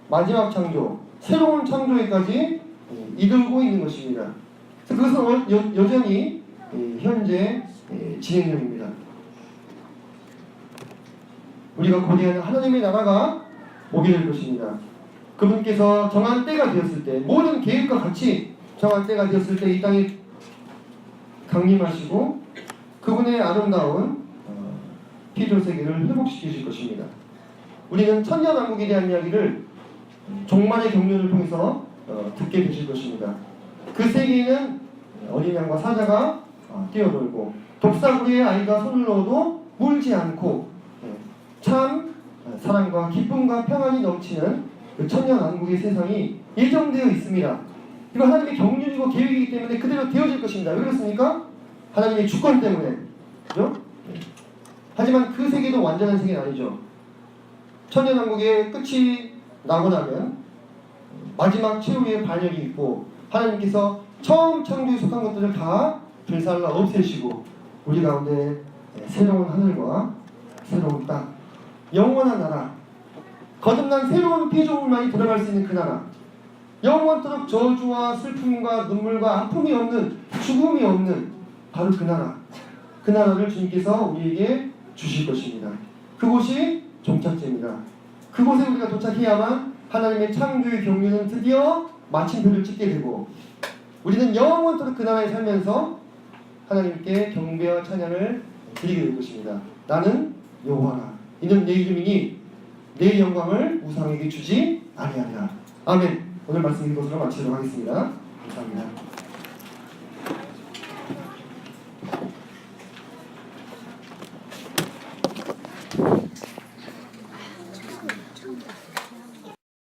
마지막 창조, 새로운 창조에까지 이끌고 있는 것입니다. 그래서 그것은 여전히 현재 진행 중입니다. 우리가 고대하는 하나님의 나라가 오게 될 것입니다. 그분께서 정한 때가 되었을 때 모든 계획과 같이 정한 때가 되었을 때 이 땅에 강림하시고 그분의 아름다운 피조 세계를 회복시키실 것입니다. 우리는 천년왕국에 대한 이야기를 종말의 경륜을 통해서 듣게 되실 것입니다. 그 세계에는 어린 양과 사자가 뛰어놀고 독사구리의 아이가 손을 넣어도 물지 않고 참 사랑과 기쁨과 평안이 넘치는 그 천년왕국의 세상이 예정되어 있습니다. 이거 하나님의 경륜이고 계획이기 때문에 그대로 되어질 것입니다. 왜 그렇습니까? 하나님의 주권 때문에. 그죠? 하지만 그 세계도 완전한 세계는 아니죠. 천년왕국의 끝이 나고 나면 마지막 최후의 반역이 있고 하나님께서 처음 창조에 속한 것들을 다 불살라 없애시고 우리 가운데 새로운 하늘과 새로운 땅, 영원한 나라, 거듭난 새로운 피조물만이 들어갈 수 있는 그 나라, 영원토록 저주와 슬픔과 눈물과 아픔이 없는, 죽음이 없는 바로 그 나라, 그 나라를 주님께서 우리에게 주실 것입니다. 그곳이 종착지입니다. 그곳에 우리가 도착해야만 하나님의 창조의 경륜은 드디어 마침표를 찍게 되고 우리는 영원토록 그 나라에 살면서 하나님께 경배와 찬양을 드리게 될 것입니다. 나는 여호와라. 이는 내 이름이니 내 영광을 우상에게 주지 아니하리라. 아멘. 오늘 말씀 이것으로 마치도록 하겠습니다. 감사합니다.